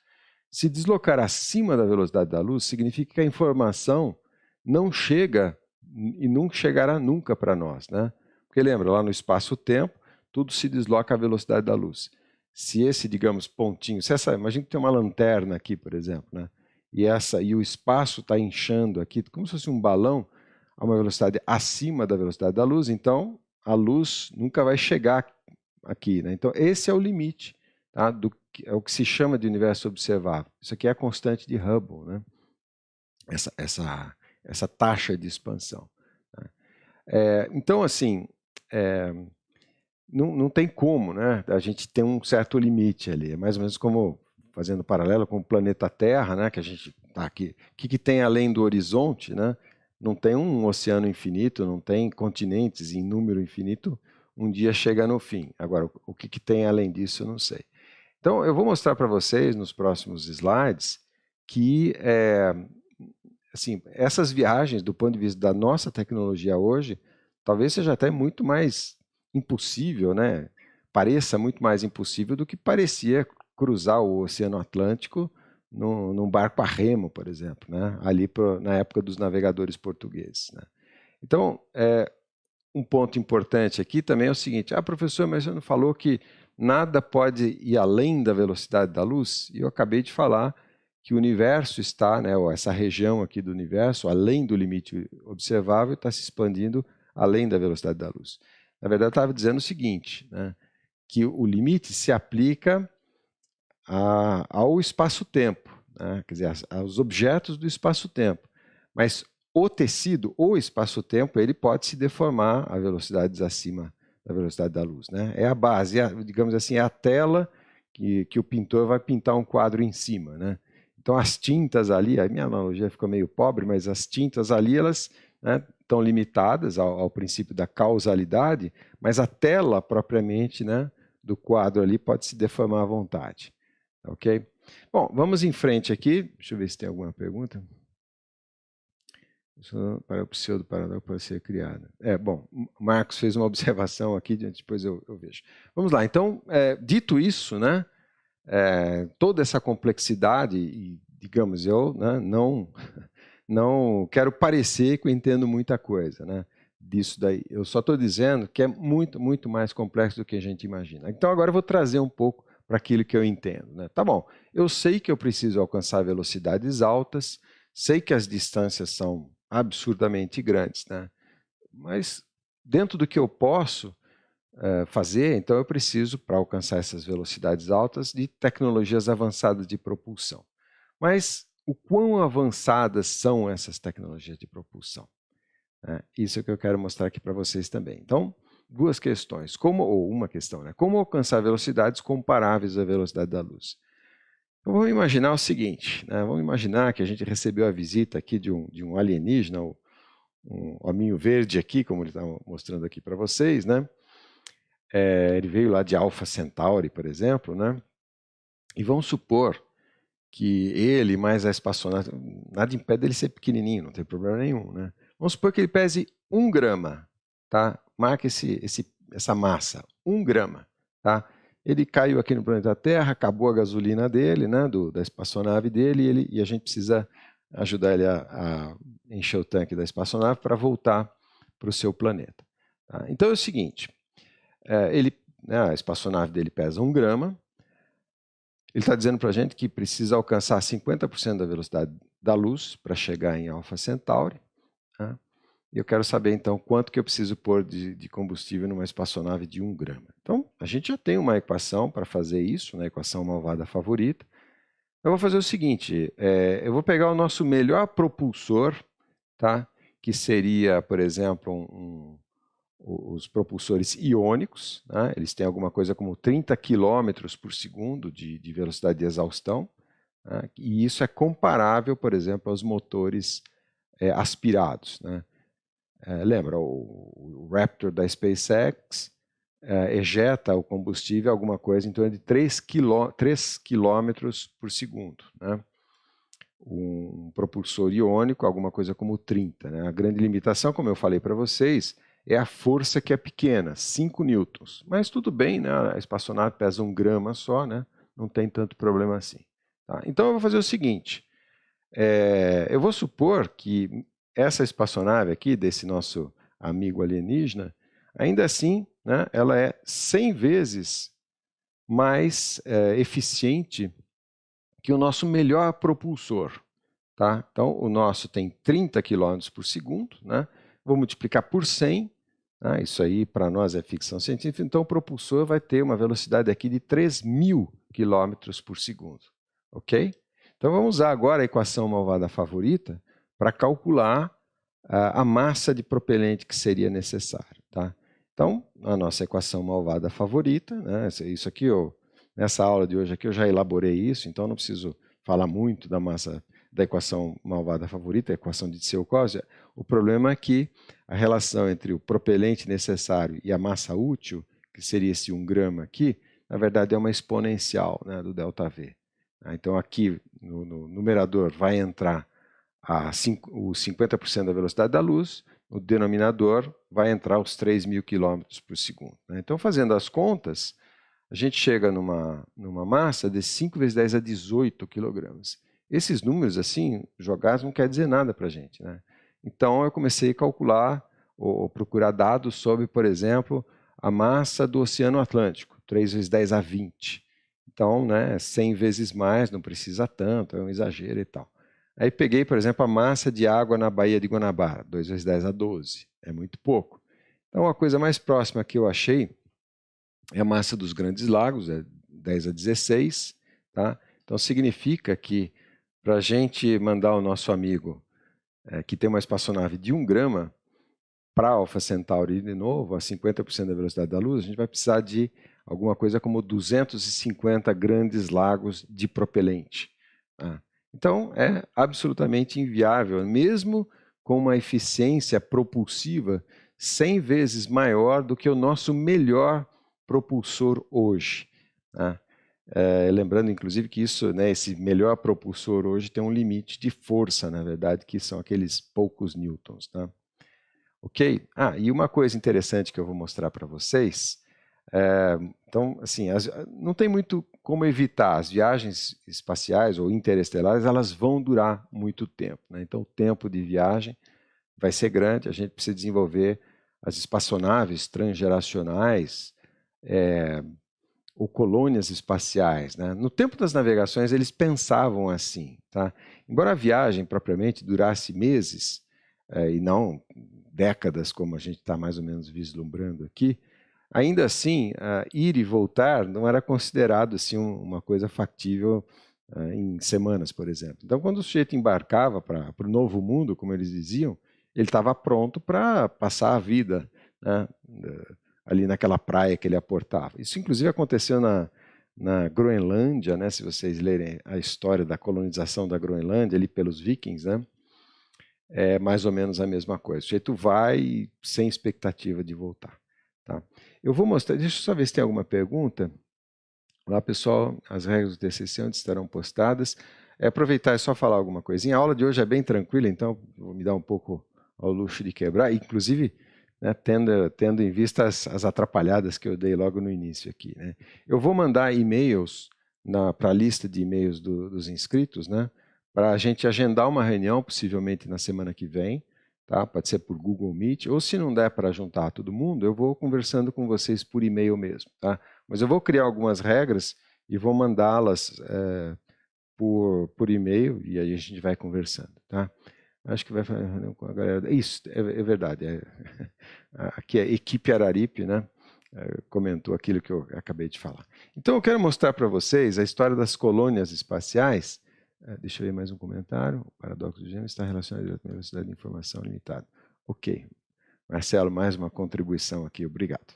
Se deslocar acima da velocidade da luz significa que a informação não chega e não chegará nunca para nós, né? Porque lembra, lá no espaço-tempo, tudo se desloca à velocidade da luz. Se esse, digamos, pontinho, imagina que tem uma lanterna aqui, por exemplo, né? E o espaço está inchando aqui, como se fosse um balão, a uma velocidade acima da velocidade da luz, então a luz nunca vai chegar aqui, né? Então esse é o limite, tá? É o que se chama de universo observável. Isso aqui é a constante de Hubble, né? Essa taxa de expansão. Né? Então, assim, não tem como, né? A gente tem um certo limite ali. É mais ou menos como, fazendo paralelo com o planeta Terra, né? Que a gente está aqui. O que tem além do horizonte, né? Não tem um oceano infinito, não tem continentes em número infinito, um dia chega no fim. Agora, o que tem além disso, eu não sei. Então, eu vou mostrar para vocês, nos próximos slides, que assim, essas viagens, do ponto de vista da nossa tecnologia hoje, talvez seja até muito mais impossível, né? Pareça muito mais impossível do que parecia cruzar o Oceano Atlântico num barco a remo, por exemplo, né? Ali na época dos navegadores portugueses, né? Então, um ponto importante aqui também é o seguinte: professor, mas você não falou que nada pode ir além da velocidade da luz? E eu acabei de falar que o universo está, né, ou essa região aqui do universo, além do limite observável, está se expandindo além da velocidade da luz. Na verdade, eu estava dizendo o seguinte, né, que o limite se aplica ao espaço-tempo, né, quer dizer, aos objetos do espaço-tempo. Mas o tecido, ou espaço-tempo, ele pode se deformar a velocidades acima da velocidade da luz, né? É a base, digamos assim, é a tela que o pintor vai pintar um quadro em cima, né? Então as tintas ali, a minha analogia ficou meio pobre, mas as tintas ali, elas, né, estão limitadas ao princípio da causalidade, mas a tela propriamente, né, do quadro ali pode se deformar à vontade, ok? Bom, vamos em frente aqui, deixa eu ver se tem alguma pergunta. Para o pseudo-paradoxo pode ser criado. Bom, o Marcos fez uma observação aqui, depois eu vejo. Vamos lá, então, dito isso, né, toda essa complexidade, e digamos, eu, né, não quero parecer que eu entendo muita coisa, né, disso daí. Eu só estou dizendo que é muito, muito mais complexo do que a gente imagina. Então, agora eu vou trazer um pouco para aquilo que eu entendo, né? Tá bom, eu sei que eu preciso alcançar velocidades altas, Sei que as distâncias são absurdamente grandes, né? Mas dentro do que eu posso fazer, então eu preciso, para alcançar essas velocidades altas, de tecnologias avançadas de propulsão. Mas o quão avançadas são essas tecnologias de propulsão? Isso é o que eu quero mostrar aqui para vocês também. Então, duas questões, ou uma questão, né? Como alcançar velocidades comparáveis à velocidade da luz? Então, vamos imaginar o seguinte, né? Vamos imaginar que a gente recebeu a visita aqui de um alienígena, um hominho verde aqui, como ele está mostrando aqui para vocês, né? Ele veio lá de Alpha Centauri, por exemplo, né? E vamos supor que ele mais a espaçonave, nada impede dele ser pequenininho, não tem problema nenhum, né? Vamos supor que ele pese 1 grama, tá? Marca essa massa, 1 grama, tá? Ele caiu aqui no planeta Terra, acabou a gasolina dele, né, da espaçonave dele, e a gente precisa ajudar ele a encher o tanque da espaçonave para voltar para o seu planeta. Tá? Então é o seguinte, a espaçonave dele pesa 1 grama, ele está dizendo para a gente que precisa alcançar 50% da velocidade da luz para chegar em Alpha Centauri. Tá? E eu quero saber, então, quanto que eu preciso pôr de combustível numa espaçonave de 1 grama. Então, a gente já tem uma equação para fazer isso, né, a equação malvada favorita. Eu vou fazer o seguinte, eu vou pegar o nosso melhor propulsor, tá? Que seria, por exemplo, os propulsores iônicos, né? Eles têm alguma coisa como 30 km por segundo de velocidade de exaustão, né? E isso é comparável, por exemplo, aos motores aspirados, né? Lembra, o Raptor da SpaceX ejeta o combustível alguma coisa em torno de 3 km por segundo, né? Um propulsor iônico, alguma coisa como 30. Né? A grande limitação, como eu falei para vocês, é a força que é pequena, 5 newtons. Mas tudo bem, né? A espaçonave pesa 1 grama só, né? Não tem tanto problema assim. Tá? Então eu vou fazer o seguinte, eu vou supor que essa espaçonave aqui, desse nosso amigo alienígena, ainda assim, né, ela é 100 vezes mais eficiente que o nosso melhor propulsor. Tá? Então, o nosso tem 30 km por segundo, né? Vou multiplicar por 100, né? Isso aí para nós é ficção científica, então o propulsor vai ter uma velocidade aqui de 3.000 km por segundo. Ok? Então vamos usar agora a equação malvada favorita para calcular a massa de propelente que seria necessário. Tá? Então, a nossa equação malvada favorita, né? Isso aqui, nessa aula de hoje aqui eu já elaborei isso, então não preciso falar muito da massa da equação malvada favorita, a equação de Tsiolkovsky. O problema é que a relação entre o propelente necessário e a massa útil, que seria esse 1 grama aqui, na verdade é uma exponencial, né, do ΔV. Então aqui no numerador vai entrar os 50% da velocidade da luz, no denominador vai entrar os 3.000 km por segundo. Então fazendo as contas, a gente chega numa massa de 5 vezes 10 a 18 kg. Esses números, assim, jogados não quer dizer nada para a gente. Né? Então, eu comecei a calcular ou procurar dados sobre, por exemplo, a massa do Oceano Atlântico, 3 vezes 10 a 20. Então, né, 100 vezes mais, não precisa tanto, é um exagero e tal. Aí peguei, por exemplo, a massa de água na Baía de Guanabara, 2 vezes 10 a 12, é muito pouco. Então, a coisa mais próxima que eu achei é a massa dos Grandes Lagos, é 10 a 16. Tá? Então, significa que para a gente mandar o nosso amigo que tem uma espaçonave de 1 grama para Alpha Centauri de novo, a 50% da velocidade da luz, a gente vai precisar de alguma coisa como 250 grandes lagos de propelente. Tá? Então, é absolutamente inviável, mesmo com uma eficiência propulsiva 100 vezes maior do que o nosso melhor propulsor hoje. Tá? Lembrando, inclusive, que isso, né, esse melhor propulsor hoje tem um limite de força, na verdade, que são aqueles poucos newtons. Tá? Ok? E uma coisa interessante que eu vou mostrar para vocês, então, assim, não tem muito como evitar, as viagens espaciais ou interestelares, elas vão durar muito tempo. Né? Então, o tempo de viagem vai ser grande, a gente precisa desenvolver as espaçonaves transgeracionais, ou colônias espaciais, né? No tempo das navegações, eles pensavam assim, tá? Embora a viagem propriamente durasse meses, e não décadas, como a gente está mais ou menos vislumbrando aqui, ainda assim, ir e voltar não era considerado assim, uma coisa factível em semanas, por exemplo. Então, quando o sujeito embarcava para o novo mundo, como eles diziam, ele estava pronto para passar a vida, né, ali naquela praia que ele aportava. Isso, inclusive, aconteceu na Groenlândia, né, se vocês lerem a história da colonização da Groenlândia, ali pelos vikings, né, é mais ou menos a mesma coisa. O sujeito vai sem expectativa de voltar. Tá? Eu vou mostrar, deixa eu só ver se tem alguma pergunta. Lá, pessoal, as regras do TCC onde estarão postadas. Aproveitar e só falar alguma coisinha. A aula de hoje é bem tranquila, então vou me dar um pouco ao luxo de quebrar, inclusive, né, tendo em vista as atrapalhadas que eu dei logo no início aqui. Né. Eu vou mandar e-mails para a lista de e-mails dos inscritos, né, para a gente agendar uma reunião, possivelmente na semana que vem. Tá? Pode ser por Google Meet, ou se não der para juntar todo mundo, eu vou conversando com vocês por e-mail mesmo. Tá? Mas eu vou criar algumas regras e vou mandá-las por e-mail e aí a gente vai conversando. Tá? Acho que vai fazer reunião com a galera. Isso, é verdade. Aqui é a equipe Araripe, né? Comentou aquilo que eu acabei de falar. Então eu quero mostrar para vocês a história das colônias espaciais. Deixa eu ver mais um comentário. O paradoxo do gênero está relacionado diretamente à velocidade de informação limitada. Ok. Marcelo, mais uma contribuição aqui. Obrigado.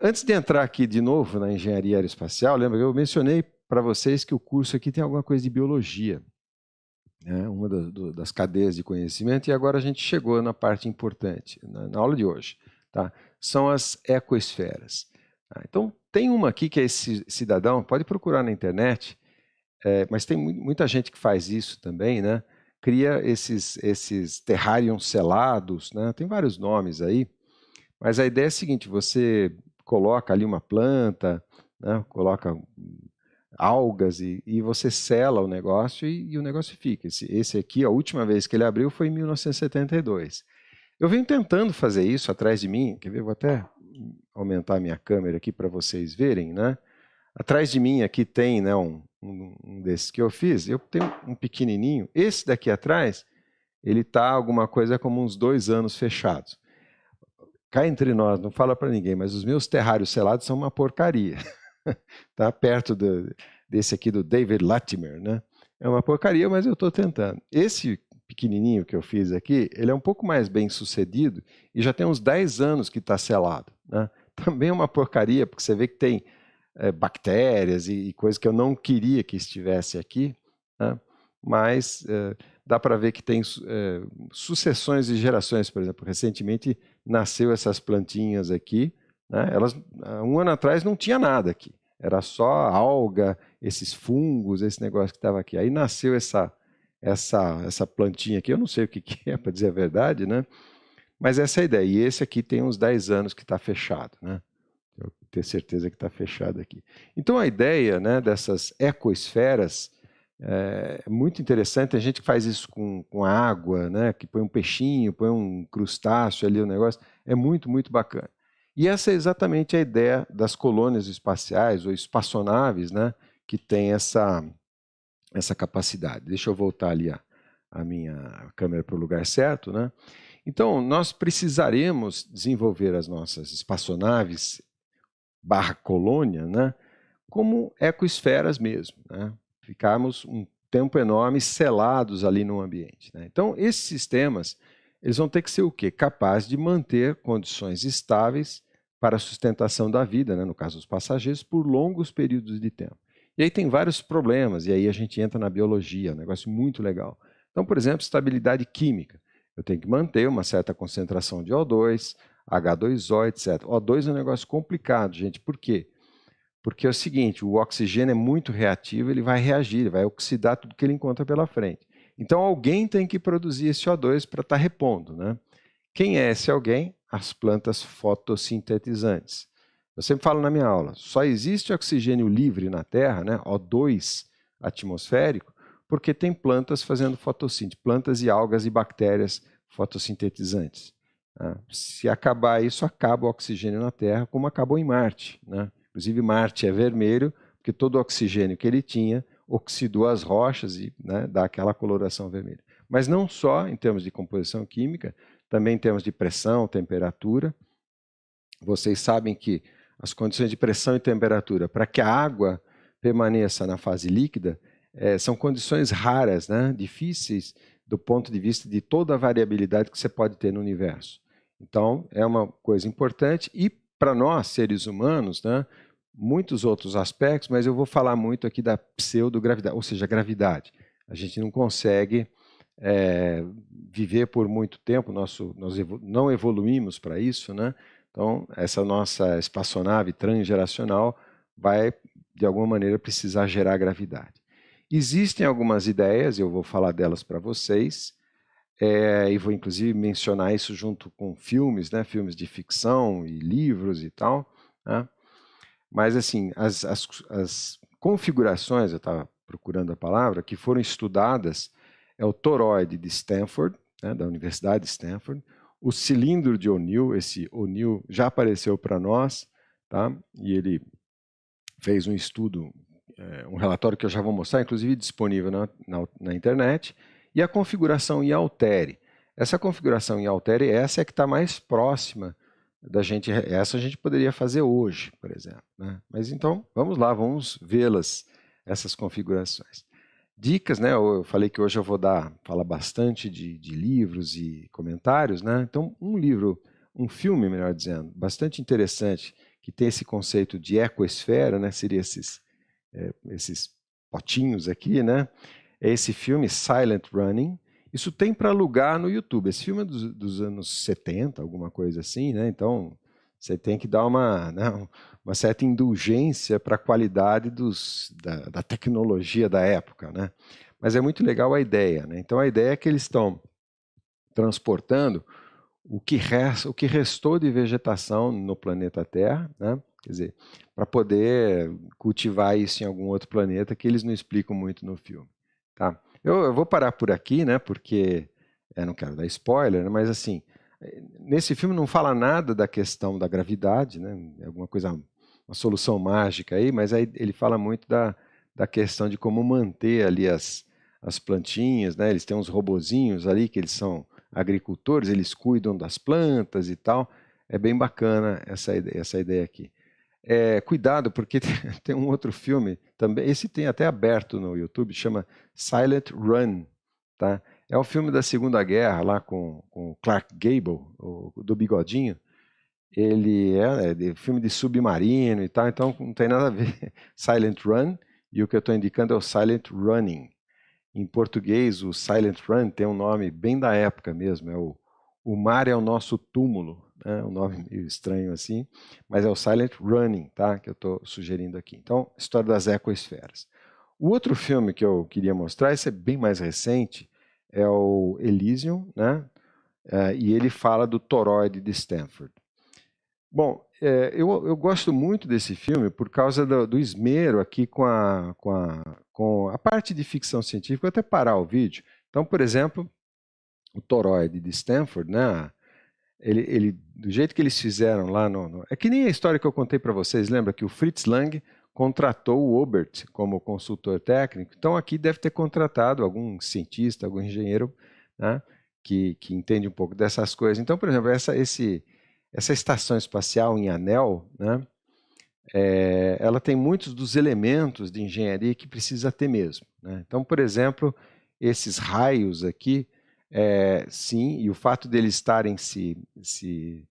Antes de entrar aqui de novo na engenharia aeroespacial, lembra que eu mencionei para vocês que o curso aqui tem alguma coisa de biologia, né? Uma das cadeias de conhecimento, e agora a gente chegou na parte importante, na aula de hoje. Tá? São as ecoesferas. Tá? Então, tem uma aqui que é esse cidadão, pode procurar na internet, mas tem muita gente que faz isso também, né? Cria esses terrários selados, né? Tem vários nomes aí, mas a ideia é a seguinte, você coloca ali uma planta, né? Coloca algas e você sela o negócio e o negócio fica. Esse aqui, a última vez que ele abriu foi em 1972. Eu venho tentando fazer isso atrás de mim, quer ver? Vou até aumentar a minha câmera aqui para vocês verem, né? Atrás de mim aqui tem, né, um desses que eu fiz, eu tenho um pequenininho, esse daqui atrás, ele está alguma coisa como uns 2 anos fechados. Cá entre nós, não fala para ninguém, mas os meus terrários selados são uma porcaria. Tá perto desse aqui do David Latimer, né? É uma porcaria, mas eu estou tentando. Esse pequenininho que eu fiz aqui, ele é um pouco mais bem sucedido e já tem uns 10 anos que está selado, né? Também é uma porcaria, porque você vê que tem bactérias e coisas que eu não queria que estivesse aqui, né? Mas dá para ver que tem sucessões de gerações. Por exemplo, recentemente nasceu essas plantinhas aqui, né? Elas, 1 ano atrás não tinha nada aqui, era só alga, esses fungos, esse negócio que estava aqui. Aí nasceu essa plantinha aqui, eu não sei o que é, para dizer a verdade, né? Mas essa é a ideia. E esse aqui tem uns 10 anos que está fechado, né? Eu tenho certeza que está fechado aqui. Então a ideia, né, dessas ecoesferas é muito interessante. A gente que faz isso com água, né, que põe um peixinho, põe um crustáceo ali, o negócio, é muito, muito bacana. E essa é exatamente a ideia das colônias espaciais, ou espaçonaves, né, que tem essa capacidade. Deixa eu voltar ali a minha câmera para o lugar certo, né? Então, nós precisaremos desenvolver as nossas espaçonaves /colônia, né, como ecoesferas mesmo, né? Ficarmos um tempo enorme selados ali no ambiente, né? Então, esses sistemas, eles vão ter que ser o quê? Capazes de manter condições estáveis para a sustentação da vida, né, no caso dos passageiros, por longos períodos de tempo. E aí tem vários problemas, e aí a gente entra na biologia, um negócio muito legal. Então, por exemplo, estabilidade química. Eu tenho que manter uma certa concentração de O2, H2O, etc. O2 é um negócio complicado, gente. Por quê? Porque é o seguinte, o oxigênio é muito reativo, ele vai reagir, ele vai oxidar tudo que ele encontra pela frente. Então, alguém tem que produzir esse O2 para estar repondo, né? Quem é esse alguém? As plantas fotossintetizantes. Eu sempre falo na minha aula, só existe oxigênio livre na Terra, né, O2 atmosférico, porque tem plantas fazendo fotossíntese, plantas e algas e bactérias fotossintetizantes. Né? Se acabar isso, acaba o oxigênio na Terra, como acabou em Marte. Né? Inclusive, Marte é vermelho, porque todo o oxigênio que ele tinha oxidou as rochas e, né, dá aquela coloração vermelha. Mas não só em termos de composição química, também em termos de pressão, temperatura. Vocês sabem que as condições de pressão e temperatura, para que a água permaneça na fase líquida, são condições raras, né? Difíceis do ponto de vista de toda a variabilidade que você pode ter no universo. Então, é uma coisa importante e para nós, seres humanos, né, muitos outros aspectos, mas eu vou falar muito aqui da pseudogravidade, ou seja, a gravidade. A gente não consegue viver por muito tempo, nós não evoluímos para isso, né? Então, essa nossa espaçonave transgeracional vai, de alguma maneira, precisar gerar gravidade. Existem algumas ideias, eu vou falar delas para vocês, e vou inclusive mencionar isso junto com filmes, né? Filmes de ficção e livros e tal. Né? Mas, assim, as configurações, eu estava procurando a palavra, que foram estudadas, é o toroide de Stanford, né, da Universidade de Stanford, o cilindro de O'Neill, esse O'Neill já apareceu para nós, tá? E ele fez um estudo, um relatório que eu já vou mostrar, inclusive disponível na internet, e a configuração em Altair. Essa configuração em Altair, essa é que está mais próxima da gente, essa a gente poderia fazer hoje, por exemplo. Né? Mas então, vamos lá, vamos vê-las, essas configurações. Dicas, né? Eu falei que hoje eu vou falar bastante de livros e comentários, né? Então, um filme, melhor dizendo, bastante interessante, que tem esse conceito de ecoesfera, né? Seria esses potinhos aqui, né? É esse filme Silent Running. Isso tem para alugar no YouTube. Esse filme é dos anos 70, alguma coisa assim, né? Então, você tem que dar uma certa indulgência para a qualidade da tecnologia da época, né? Mas é muito legal a ideia, né? Então a ideia é que eles estão transportando o que restou de vegetação no planeta Terra, né? Quer dizer, para poder cultivar isso em algum outro planeta que eles não explicam muito no filme, tá? Eu vou parar por aqui, né? Porque não quero dar spoiler, né, mas assim, nesse filme não fala nada da questão da gravidade, né? É alguma coisa, uma solução mágica aí, mas aí ele fala muito da questão de como manter ali as plantinhas, né? Eles têm uns robozinhos ali que eles são agricultores, eles cuidam das plantas e tal. É bem bacana essa ideia aqui. Cuidado, porque tem um outro filme também, esse tem até aberto no YouTube, chama Silent Run, tá? É um filme da Segunda Guerra, lá com o Clark Gable, do Bigodinho. Ele é filme de submarino e tal, então não tem nada a ver. Silent Run, e o que eu estou indicando é o Silent Running. Em português, o Silent Run tem um nome bem da época mesmo, o Mar é o Nosso Túmulo, né? Um nome meio estranho assim, mas é o Silent Running, tá? Que eu estou sugerindo aqui. Então, história das ecoesferas. O outro filme que eu queria mostrar, esse é bem mais recente, é o Elysium, né? E ele fala do toroide de Stanford. Bom, eu gosto muito desse filme por causa do esmero aqui com a parte de ficção científica. Vou até parar o vídeo. Então, por exemplo, o toroide de Stanford, né? Do jeito que eles fizeram lá é que nem a história que eu contei para vocês. Lembra que o Fritz Lang contratou o Obert como consultor técnico? Então, aqui deve ter contratado algum cientista, algum engenheiro, né, que entende um pouco dessas coisas. Então, por exemplo, essa estação espacial em anel, né, ela tem muitos dos elementos de engenharia que precisa ter mesmo. Né? Então, por exemplo, esses raios aqui, sim, e o fato deles estarem se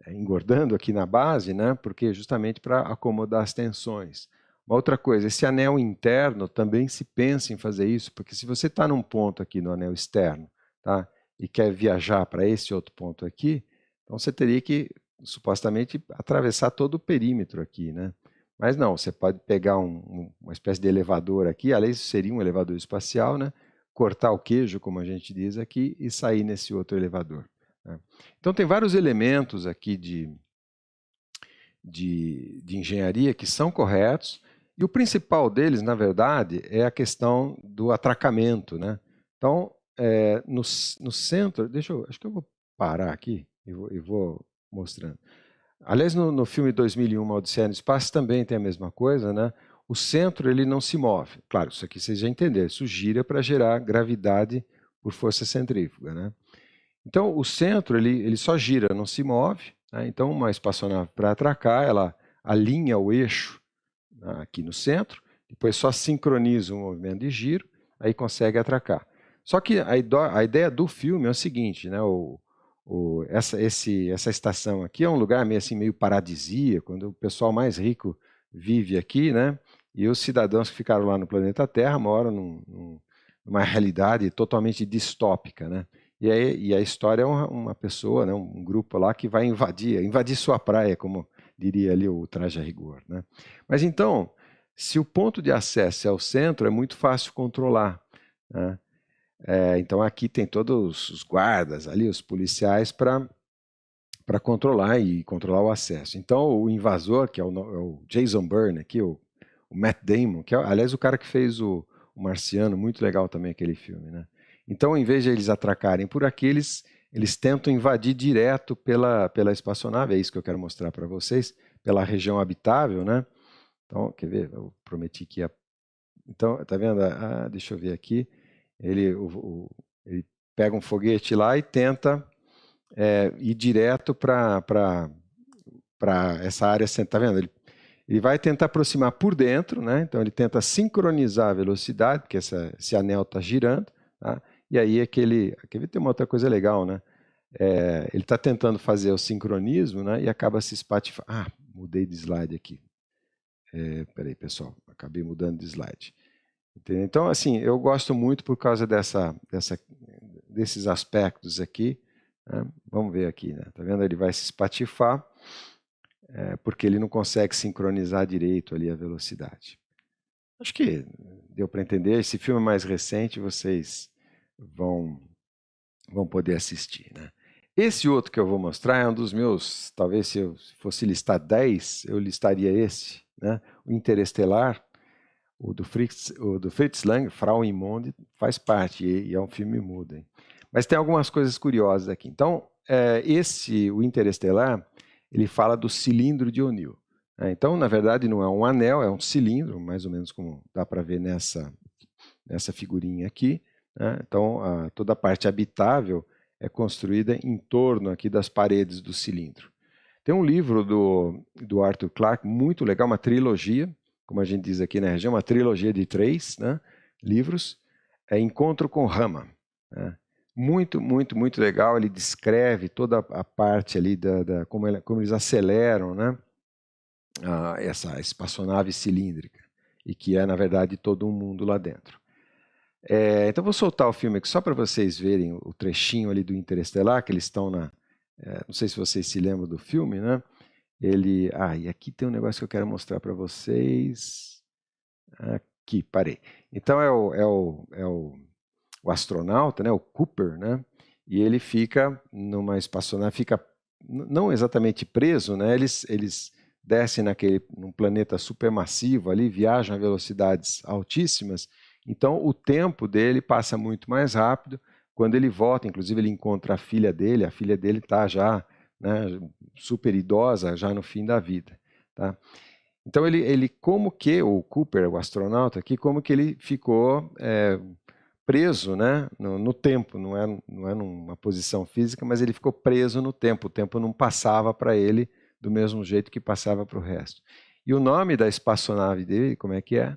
engordando aqui na base, né, porque justamente para acomodar as tensões. Uma outra coisa, esse anel interno também se pensa em fazer isso, porque se você está num ponto aqui no anel externo, tá, e quer viajar para esse outro ponto aqui, então você teria que supostamente atravessar todo o perímetro aqui, né? Mas não, você pode pegar uma espécie de elevador aqui, aliás, isso seria um elevador espacial, né? Cortar o queijo, como a gente diz aqui, e sair nesse outro elevador. Né? Então tem vários elementos aqui de engenharia que são corretos, e o principal deles, na verdade, é a questão do atracamento. Né? Então, no centro, acho que eu vou parar aqui. e vou mostrando. Aliás, no filme 2001, Uma Odisseia no Espaço, também tem a mesma coisa, né? O centro ele não se move. Claro, isso aqui vocês já entenderam. Isso gira para gerar gravidade por força centrífuga, né? Então, o centro ele só gira, não se move, né? Então, uma espaçonave para atracar, ela alinha o eixo, né, aqui no centro, depois só sincroniza o movimento de giro, aí consegue atracar. Só que a ideia do filme é o seguinte, né? Essa estação aqui é um lugar meio assim, meio paradisíaco, quando o pessoal mais rico vive aqui, né? E os cidadãos que ficaram lá no planeta Terra moram numa realidade totalmente distópica, né? E a história é uma pessoa, né, um grupo lá que vai invadir sua praia, como diria ali o Traje a Rigor, né? Mas então, se o ponto de acesso é o centro, é muito fácil controlar, né? Então aqui tem todos os guardas ali, os policiais para controlar o acesso. Então o invasor, que é o Jason Bourne aqui, o Matt Damon, que é, aliás, o cara que fez o Marciano, muito legal também aquele filme, né? Então, em vez de eles atracarem por aqui, eles tentam invadir direto pela espaçonave, é isso que eu quero mostrar para vocês, pela região habitável, né? Então, quer ver? Eu prometi que ia... Então, tá vendo? Deixa eu ver aqui. Ele pega um foguete lá e tenta ir direto para essa área, tá vendo? Ele vai tentar aproximar por dentro, né? Então ele tenta sincronizar a velocidade, porque esse anel está girando, tá? E aí aqui tem uma outra coisa legal, né? Ele está tentando fazer o sincronismo, né? E acaba se espatifando. Mudei de slide aqui. Peraí, pessoal, acabei mudando de slide. Entendeu? Então, assim, eu gosto muito por causa desses aspectos aqui, né? Vamos ver aqui, né? Tá vendo? Ele vai se espatifar, porque ele não consegue sincronizar direito ali a velocidade. Acho que deu para entender. Esse filme mais recente vocês vão poder assistir, né? Esse outro que eu vou mostrar é um dos meus, talvez se eu fosse listar 10, eu listaria esse, né? O Interestelar, o do Fritz Lang, Frau im Mond, faz parte, e é um filme mudo, hein? Mas tem algumas coisas curiosas aqui. Então, o Interestelar, ele fala do cilindro de O'Neill. Então, na verdade, não é um anel, é um cilindro, mais ou menos como dá para ver nessa figurinha aqui, né? Então, toda a parte habitável é construída em torno aqui das paredes do cilindro. Tem um livro do Arthur Clarke, muito legal, uma trilogia, como a gente diz aqui na região, uma trilogia de 3, né, livros, Encontro com Rama, né? Muito, muito, muito legal. Ele descreve toda a parte ali como eles aceleram, né, essa espaçonave cilíndrica, e que é, na verdade, todo um mundo lá dentro. Então, vou soltar o filme aqui só para vocês verem o trechinho ali do Interestelar, que eles estão não sei se vocês se lembram do filme, né? E aqui tem um negócio que eu quero mostrar para vocês. Aqui, parei. Então, o astronauta, né, o Cooper, né? E ele fica numa espaçonave, fica não exatamente preso, né? Eles descem num planeta supermassivo ali, viajam a velocidades altíssimas. Então, o tempo dele passa muito mais rápido. Quando ele volta, inclusive, ele encontra a filha dele está já, né, super idosa, já no fim da vida, tá? Então, como que o Cooper, o astronauta aqui, como que ele ficou preso, né, no tempo, não é numa posição física, mas ele ficou preso no tempo, o tempo não passava para ele do mesmo jeito que passava para o resto. E o nome da espaçonave dele, como é que é?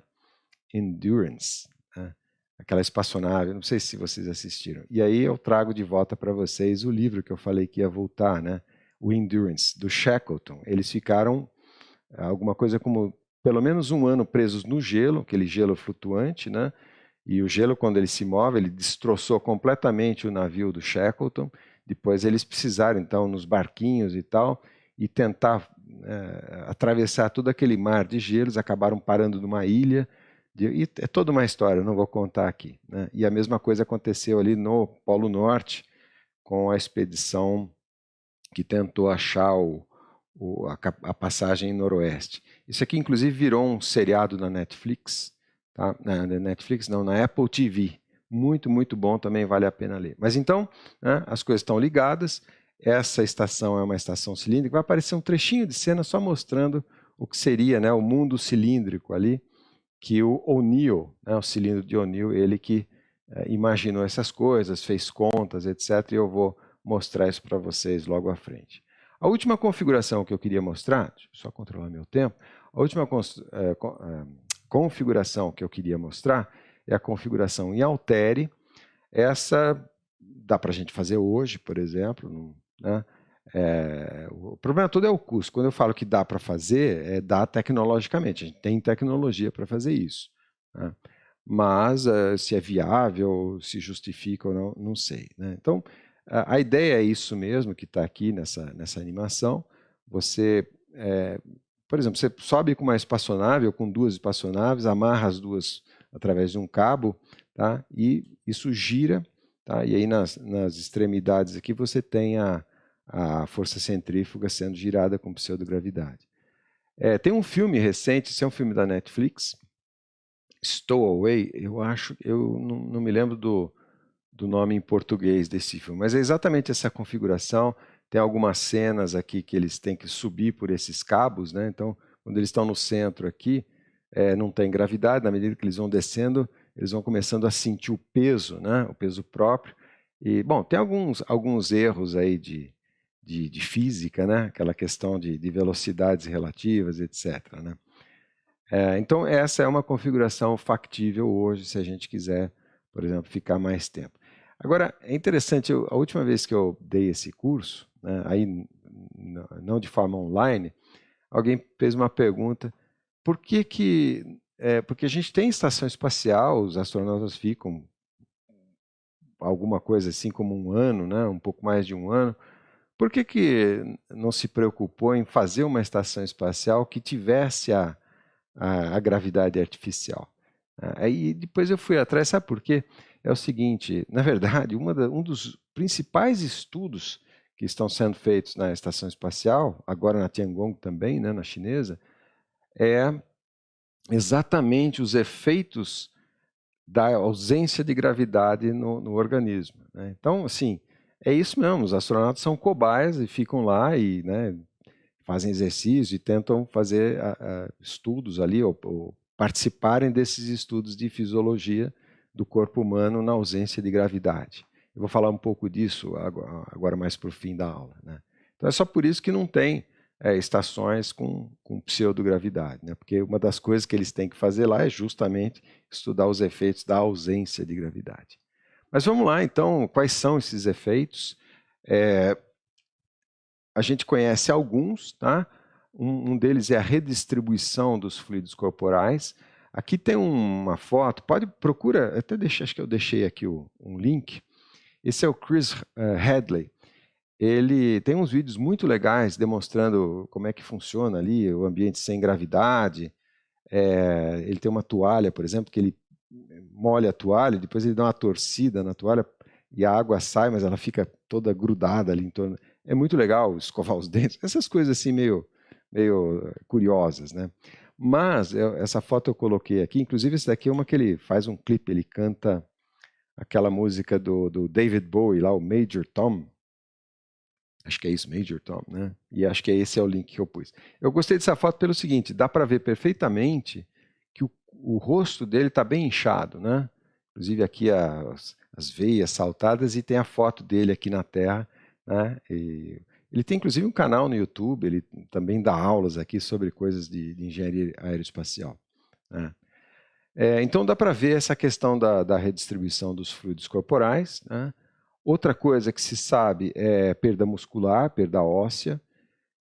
Endurance, né? Aquela espaçonave, não sei se vocês assistiram. E aí eu trago de volta para vocês o livro que eu falei que ia voltar, né? O Endurance, do Shackleton. Eles ficaram alguma coisa como pelo menos um ano presos no gelo, aquele gelo flutuante, né? E o gelo, quando ele se move, ele destroçou completamente o navio do Shackleton. Depois eles precisaram, então, nos barquinhos e tal, e tentar atravessar todo aquele mar de gelo. Eles acabaram parando numa ilha. E é toda uma história, eu não vou contar aqui, né? E a mesma coisa aconteceu ali no Polo Norte, com a expedição que tentou achar a passagem noroeste. Isso aqui, inclusive, virou um seriado na Netflix, tá? Na Netflix não, na Apple TV. Muito, muito bom, também vale a pena ler. Mas então, né, as coisas estão ligadas. essa estação é uma estação cilíndrica, vai aparecer um trechinho de cena só mostrando o que seria, né, o mundo cilíndrico ali, que o O'Neill, né, o cilindro de O'Neill, ele que imaginou essas coisas, fez contas, etc. E eu vou mostrar isso para vocês logo à frente. A última configuração que eu queria mostrar, deixa eu só controlar meu tempo, a última configuração que eu queria mostrar é a configuração em Altere. Essa dá para a gente fazer hoje, por exemplo, né? O problema todo é o custo. Quando eu falo que dá para fazer, dá tecnologicamente. A gente tem tecnologia para fazer isso, né? Mas se é viável, se justifica ou não, não sei, né? Então, a ideia é isso mesmo que está aqui nessa animação. Você, por exemplo, você sobe com uma espaçonave ou com duas espaçonaves, amarra as duas através de um cabo, tá? E isso gira, tá? E aí nas extremidades aqui você tem a força centrífuga sendo girada com pseudogravidade. Tem um filme recente, esse é um filme da Netflix, Stowaway, eu não me lembro do nome em português desse filme, mas é exatamente essa configuração. Tem algumas cenas aqui que eles têm que subir por esses cabos, né? Então, quando eles estão no centro aqui, não tem gravidade, na medida que eles vão descendo, eles vão começando a sentir o peso, né? O peso próprio. E, bom, tem alguns erros aí de física, né? Aquela questão de velocidades relativas, etc., né? Então, essa é uma configuração factível hoje, se a gente quiser, por exemplo, ficar mais tempo. Agora, é interessante, a última vez que eu dei esse curso, né, aí não de forma online, alguém fez uma pergunta, porque a gente tem estação espacial, os astronautas ficam alguma coisa assim como um ano, né, um pouco mais de um ano, por que não se preocupou em fazer uma estação espacial que tivesse a gravidade artificial? Aí depois eu fui atrás, sabe por quê? É o seguinte, na verdade, um dos principais estudos que estão sendo feitos na estação espacial, agora na Tiangong também, né, na chinesa, é exatamente os efeitos da ausência de gravidade no organismo, né? Então, assim, é isso mesmo, os astronautas são cobaias e ficam lá e, né, fazem exercício e tentam fazer estudos ali, ou participarem desses estudos de fisiologia do corpo humano na ausência de gravidade. Eu vou falar um pouco disso agora mais para o fim da aula, né? Então é só por isso que não tem estações com pseudogravidade, né? Porque uma das coisas que eles têm que fazer lá é justamente estudar os efeitos da ausência de gravidade. Mas vamos lá, então, quais são esses efeitos? A gente conhece alguns, tá? Um deles é a redistribuição dos fluidos corporais. Aqui tem uma foto, procura, acho que eu deixei aqui um link. Esse é o Chris Hadley. Ele tem uns vídeos muito legais demonstrando como é que funciona ali o ambiente sem gravidade. Ele tem uma toalha, por exemplo, que ele molha a toalha, depois ele dá uma torcida na toalha e a água sai, mas ela fica toda grudada ali em torno. É muito legal escovar os dentes, essas coisas assim meio curiosas, né? Mas essa foto eu coloquei aqui, inclusive esse daqui é uma que ele faz um clipe, ele canta aquela música do David Bowie lá, o Major Tom. Acho que é isso, Major Tom, né? E acho que esse é o link que eu pus. Eu gostei dessa foto pelo seguinte, dá para ver perfeitamente que o rosto dele está bem inchado, né? Inclusive aqui as veias saltadas, e tem a foto dele aqui na Terra, né? E ele tem inclusive um canal no YouTube, ele também dá aulas aqui sobre coisas de engenharia aeroespacial, né? Então dá para ver essa questão da redistribuição dos fluidos corporais, né? Outra coisa que se sabe é perda muscular, perda óssea.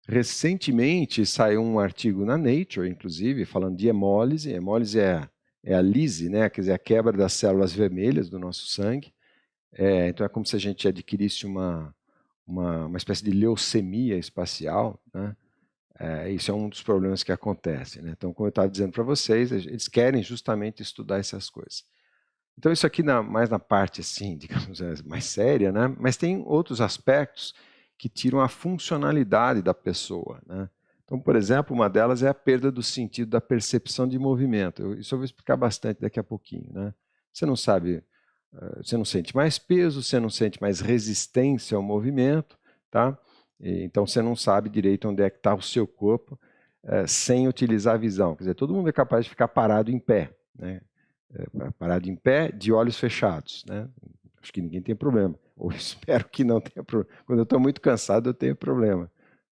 Recentemente saiu um artigo na Nature, inclusive, falando de hemólise. Hemólise é a lise, né? Quer dizer, a quebra das células vermelhas do nosso sangue. Então é como se a gente adquirisse uma espécie de leucemia espacial, né? Isso é um dos problemas que acontece, né? Então, como eu estava dizendo para vocês, eles querem justamente estudar essas coisas. Então, isso aqui mais na parte, assim, digamos, mais séria, né? Mas tem outros aspectos que tiram a funcionalidade da pessoa, né? Então, por exemplo, uma delas é a perda do sentido da percepção de movimento. Isso eu vou explicar bastante daqui a pouquinho, né? Você não sabe, você não sente mais peso, você não sente mais resistência ao movimento, tá? Então você não sabe direito onde é que está o seu corpo sem utilizar a visão. Quer dizer, todo mundo é capaz de ficar parado em pé, né? Parado em pé, de olhos fechados, né? Acho que ninguém tem problema, ou espero que não tenha problema. Quando eu estou muito cansado, eu tenho problema,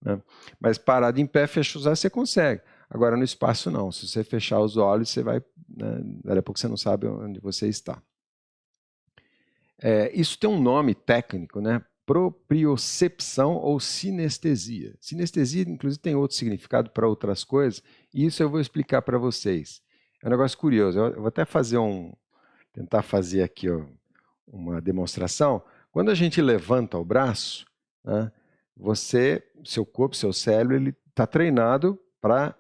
né? Mas parado em pé, fecha os olhos, você consegue. Agora, no espaço, não. Se você fechar os olhos, você vai, né? Daqui a pouco você não sabe onde você está. Isso tem um nome técnico, né? Propriocepção ou sinestesia. Sinestesia, inclusive, tem outro significado para outras coisas, e isso eu vou explicar para vocês. É um negócio curioso. Eu vou até tentar fazer aqui uma demonstração. Quando a gente levanta o braço, né, seu corpo, seu cérebro, ele está treinado para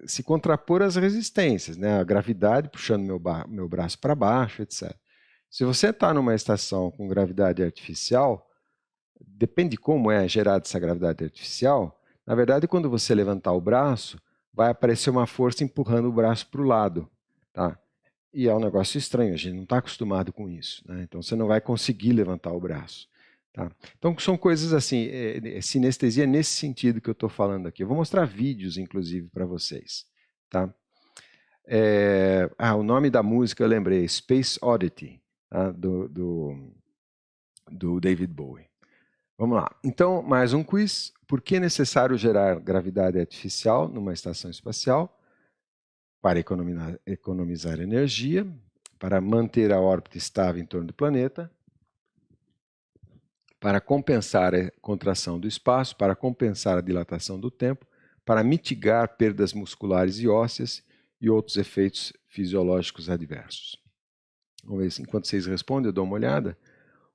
se contrapor às resistências, né? A gravidade puxando meu braço para baixo, etc. Se você está numa estação com gravidade artificial, depende de como é gerada essa gravidade artificial, na verdade, quando você levantar o braço, vai aparecer uma força empurrando o braço para o lado, tá? E é um negócio estranho, a gente não está acostumado com isso, né? Então você não vai conseguir levantar o braço, tá? Então são coisas assim, sinestesia nesse sentido que eu estou falando aqui. Eu vou mostrar vídeos, inclusive, para vocês, tá? O nome da música eu lembrei, Space Oddity, tá? do David Bowie. Vamos lá. Então, mais um quiz. Por que é necessário gerar gravidade artificial numa estação espacial? Para economizar energia, para manter a órbita estável em torno do planeta, para compensar a contração do espaço, para compensar a dilatação do tempo, para mitigar perdas musculares e ósseas e outros efeitos fisiológicos adversos. Vamos ver, enquanto vocês respondem, eu dou uma olhada.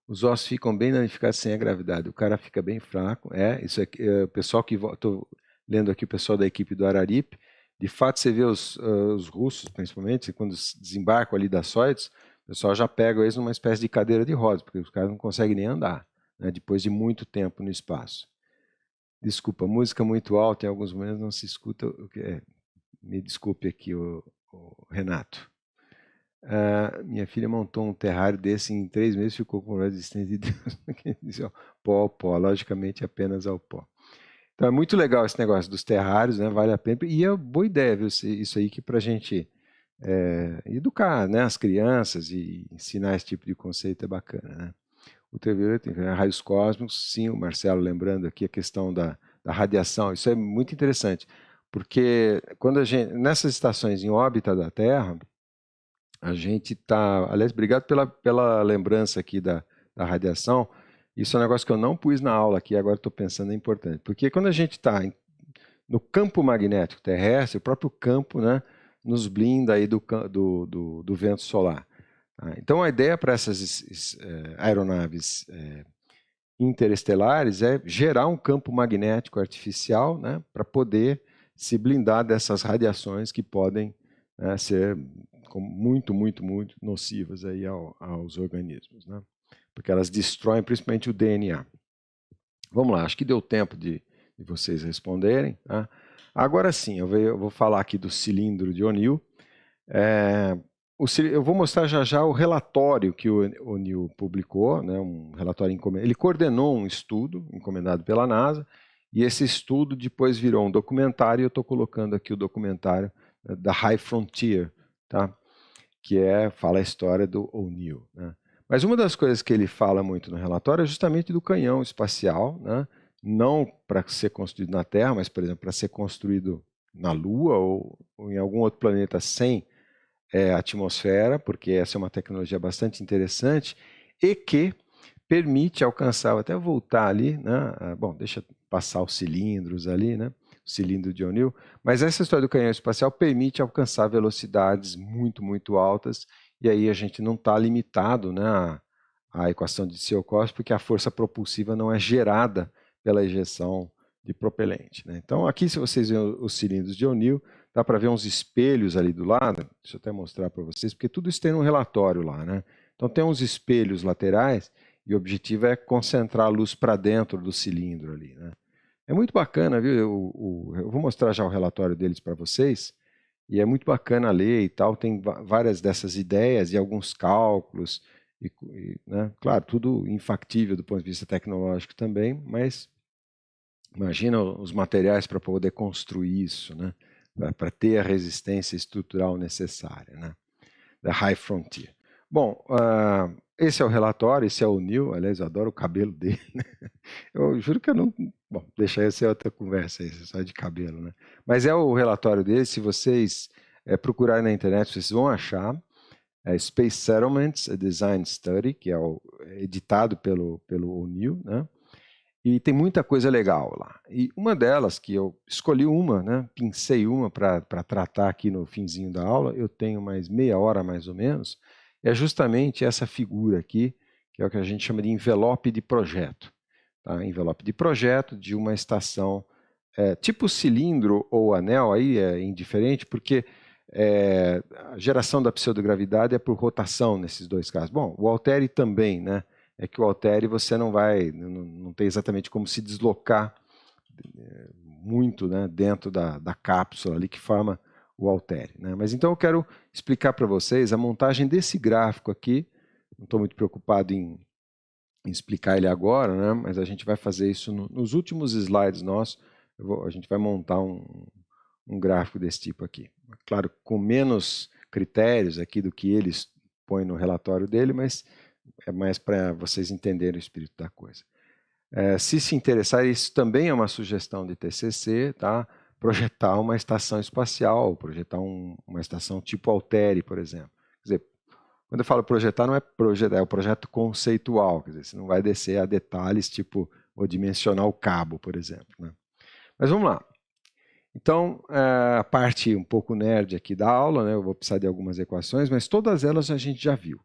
Os ossos ficam bem danificados sem a gravidade, o cara fica bem fraco. Isso aqui, o pessoal que estou lendo aqui, o pessoal da equipe do Araripe, de fato você vê os russos, principalmente, quando desembarcam ali da Soyuz, o pessoal já pega eles numa espécie de cadeira de rodas, porque os caras não conseguem nem andar, né, depois de muito tempo no espaço. Desculpa, música muito alta, em alguns momentos não se escuta o que é. Me desculpe aqui, o Renato. Minha filha montou um terrário desse em 3 meses, ficou com resistência de Deus. Pó, logicamente apenas ao pó. Então é muito legal esse negócio dos terrários, né? Vale a pena. E é boa ideia, viu? Isso aí que para a gente educar, né, as crianças e ensinar esse tipo de conceito é bacana, né? Ultravioleta, raios cósmicos, sim, o Marcelo lembrando aqui a questão da radiação, isso é muito interessante, porque quando nessas estações em órbita da Terra, a gente está... Aliás, obrigado pela lembrança aqui da radiação. Isso é um negócio que eu não pus na aula aqui, agora estou pensando, é importante. Porque quando a gente está no campo magnético terrestre, o próprio campo, né, nos blinda aí do vento solar. Então, a ideia para essas aeronaves interestelares é gerar um campo magnético artificial, né, para poder se blindar dessas radiações que podem ser muito, muito, muito nocivas aí aos organismos, né? Porque elas destroem principalmente o DNA. Vamos lá, acho que deu tempo de vocês responderem. Tá? Agora sim, eu vou falar aqui do cilindro de O'Neill. Eu vou mostrar já o relatório que o O'Neill publicou, né, um relatório encomendado. Ele coordenou um estudo encomendado pela NASA, e esse estudo depois virou um documentário, e eu estou colocando aqui o documentário da High Frontier, tá? Que fala a história do O'Neill, né? Mas uma das coisas que ele fala muito no relatório é justamente do canhão espacial, né? Não para ser construído na Terra, mas, por exemplo, para ser construído na Lua ou em algum outro planeta sem atmosfera, porque essa é uma tecnologia bastante interessante e que permite alcançar, vou até voltar ali, né? Bom, deixa passar os cilindros ali, né? O cilindro de O'Neill, mas essa história do canhão espacial permite alcançar velocidades muito, muito altas, e aí a gente não está limitado, né, à equação de Tsiolkovsky, porque a força propulsiva não é gerada pela ejeção de propelente, né? Então aqui, se vocês veem os cilindros de O'Neill, dá para ver uns espelhos ali do lado, deixa eu até mostrar para vocês, porque tudo isso tem um relatório lá, né? Então tem uns espelhos laterais, e o objetivo é concentrar a luz para dentro do cilindro ali, né? É muito bacana, viu? Eu vou mostrar já o relatório deles para vocês, e é muito bacana ler e tal, tem várias dessas ideias e alguns cálculos, né, claro, tudo infactível do ponto de vista tecnológico também, mas imagina os materiais para poder construir isso, né, para ter a resistência estrutural necessária, né, da High Frontier. Bom, esse é o relatório, esse é o Neil, aliás, eu adoro o cabelo dele, né? Eu juro que eu não... Bom, deixa essa outra conversa aí, só de cabelo, né? Mas é o relatório dele, se vocês procurarem na internet, vocês vão achar. Space Settlements, a Design Study, que é editado pelo O'Neill, né? E tem muita coisa legal lá. E uma delas, que eu escolhi uma, né? Pincei uma para tratar aqui no finzinho da aula, eu tenho mais meia hora mais ou menos, é justamente essa figura aqui, que é o que a gente chama de envelope de projeto. Tá? Envelope de projeto de uma estação tipo cilindro ou anel, aí é indiferente, porque a geração da pseudogravidade é por rotação nesses dois casos. Bom, o Altair também, né? É que o Altair você não tem exatamente como se deslocar muito, né, dentro da cápsula ali que forma o Altair, né? Mas então eu quero explicar para vocês a montagem desse gráfico aqui. Não estou muito preocupado em explicar ele agora, né? Mas a gente vai fazer isso nos últimos slides nossos. A gente vai montar um gráfico desse tipo aqui. Claro, com menos critérios aqui do que eles põem no relatório dele, mas é mais para vocês entenderem o espírito da coisa. Se interessar, isso também é uma sugestão de TCC, tá? Projetar uma estação espacial, projetar uma estação tipo Altair, por exemplo. Quer dizer, quando eu falo projetar, não é projetar, é o projeto conceitual, quer dizer, você não vai descer a detalhes, tipo, ou dimensionar o cabo, por exemplo, né? Mas vamos lá. Então, a parte um pouco nerd aqui da aula, né, eu vou precisar de algumas equações, mas todas elas a gente já viu.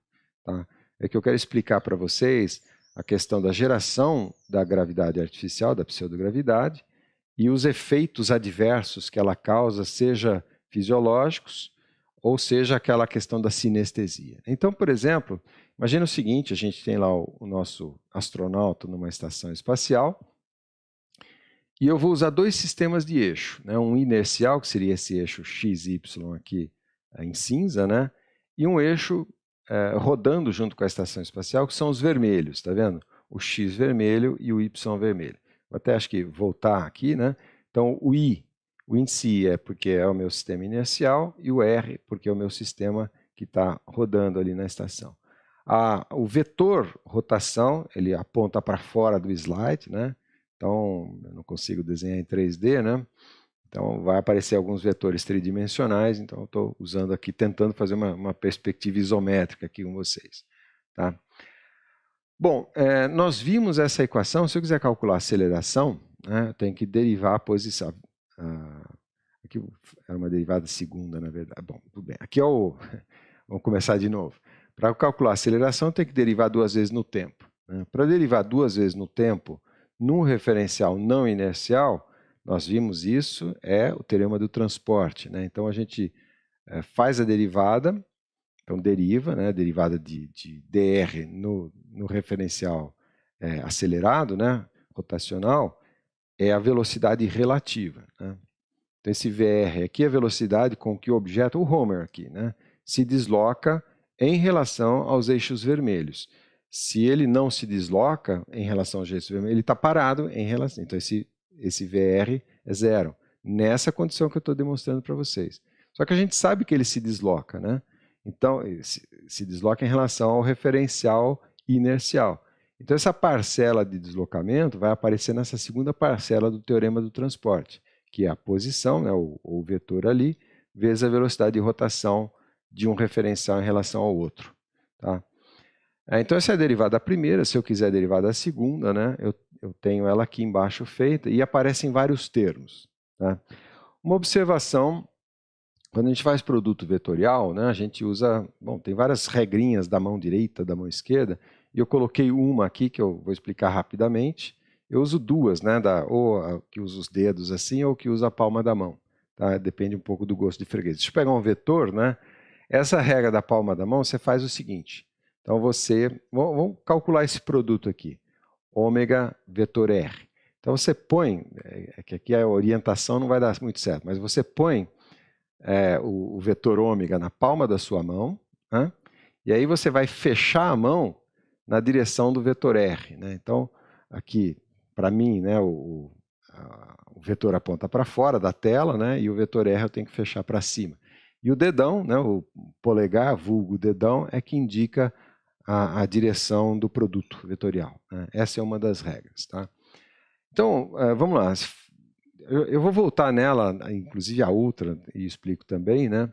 Tá? É que eu quero explicar para vocês a questão da geração da gravidade artificial, da pseudogravidade, e os efeitos adversos que ela causa, seja fisiológicos, ou seja aquela questão da sinestesia. Então, por exemplo, imagina o seguinte, a gente tem lá o nosso astronauta numa estação espacial, e eu vou usar dois sistemas de eixo, né? Um inercial, que seria esse eixo XY aqui em cinza, né? E um eixo rodando junto com a estação espacial, que são os vermelhos, tá vendo? O X vermelho e o Y vermelho. Vou até acho que voltar aqui, né? Então o índice I é porque é o meu sistema inercial e o R porque é o meu sistema que está rodando ali na estação. O vetor rotação, ele aponta para fora do slide, né? Então, eu não consigo desenhar em 3D, né? Então, vai aparecer alguns vetores tridimensionais, então eu estou usando aqui, tentando fazer uma perspectiva isométrica aqui com vocês. Tá? Bom, nós vimos essa equação, se eu quiser calcular a aceleração, né, eu tenho que derivar a posição. Aqui é uma derivada segunda, na verdade. Bom, tudo bem. Aqui é o... Vamos começar de novo. Para calcular a aceleração, tem que derivar duas vezes no tempo. Né? Para derivar duas vezes no tempo, num referencial não inercial, nós vimos isso, é o teorema do transporte. Né? Então, a gente faz a derivada, então deriva, né? Derivada de dr no referencial acelerado, né? Rotacional, é a velocidade relativa. Né? Então, esse VR aqui é a velocidade com que o objeto, o Homer aqui, né? Se desloca em relação aos eixos vermelhos. Se ele não se desloca em relação aos eixos vermelhos, ele está parado em relação. Então, esse VR é zero, nessa condição que eu estou demonstrando para vocês. Só que a gente sabe que ele se desloca, né? Então, se desloca em relação ao referencial inercial. Então, essa parcela de deslocamento vai aparecer nessa segunda parcela do teorema do transporte, que é a posição, né, o vetor ali, vezes a velocidade de rotação de um referencial em relação ao outro. Tá? Então, essa é a derivada da primeira. Se eu quiser a derivada da segunda, né, eu tenho ela aqui embaixo feita e aparecem vários termos. Tá? Uma observação, quando a gente faz produto vetorial, né, a gente usa... Bom, tem várias regrinhas da mão direita, da mão esquerda, e eu coloquei uma aqui que eu vou explicar rapidamente. Eu uso duas, né, ou que usa os dedos assim, ou que usa a palma da mão. Tá? Depende um pouco do gosto de freguês. Deixa eu pegar um vetor, né? Essa regra da palma da mão, você faz o seguinte. Então, vamos calcular esse produto aqui. Ômega vetor R. Então, você põe, que aqui a orientação não vai dar muito certo, mas você põe o vetor ômega na palma da sua mão, né? E aí você vai fechar a mão na direção do vetor R, né? Então, aqui, para mim, né, o vetor aponta para fora da tela, né, e o vetor R eu tenho que fechar para cima. E o dedão, né, o polegar, vulgo dedão, é que indica a direção do produto vetorial, né? Essa é uma das regras. Tá? Então, vamos lá. Eu vou voltar nela, inclusive a outra, e explico também, né?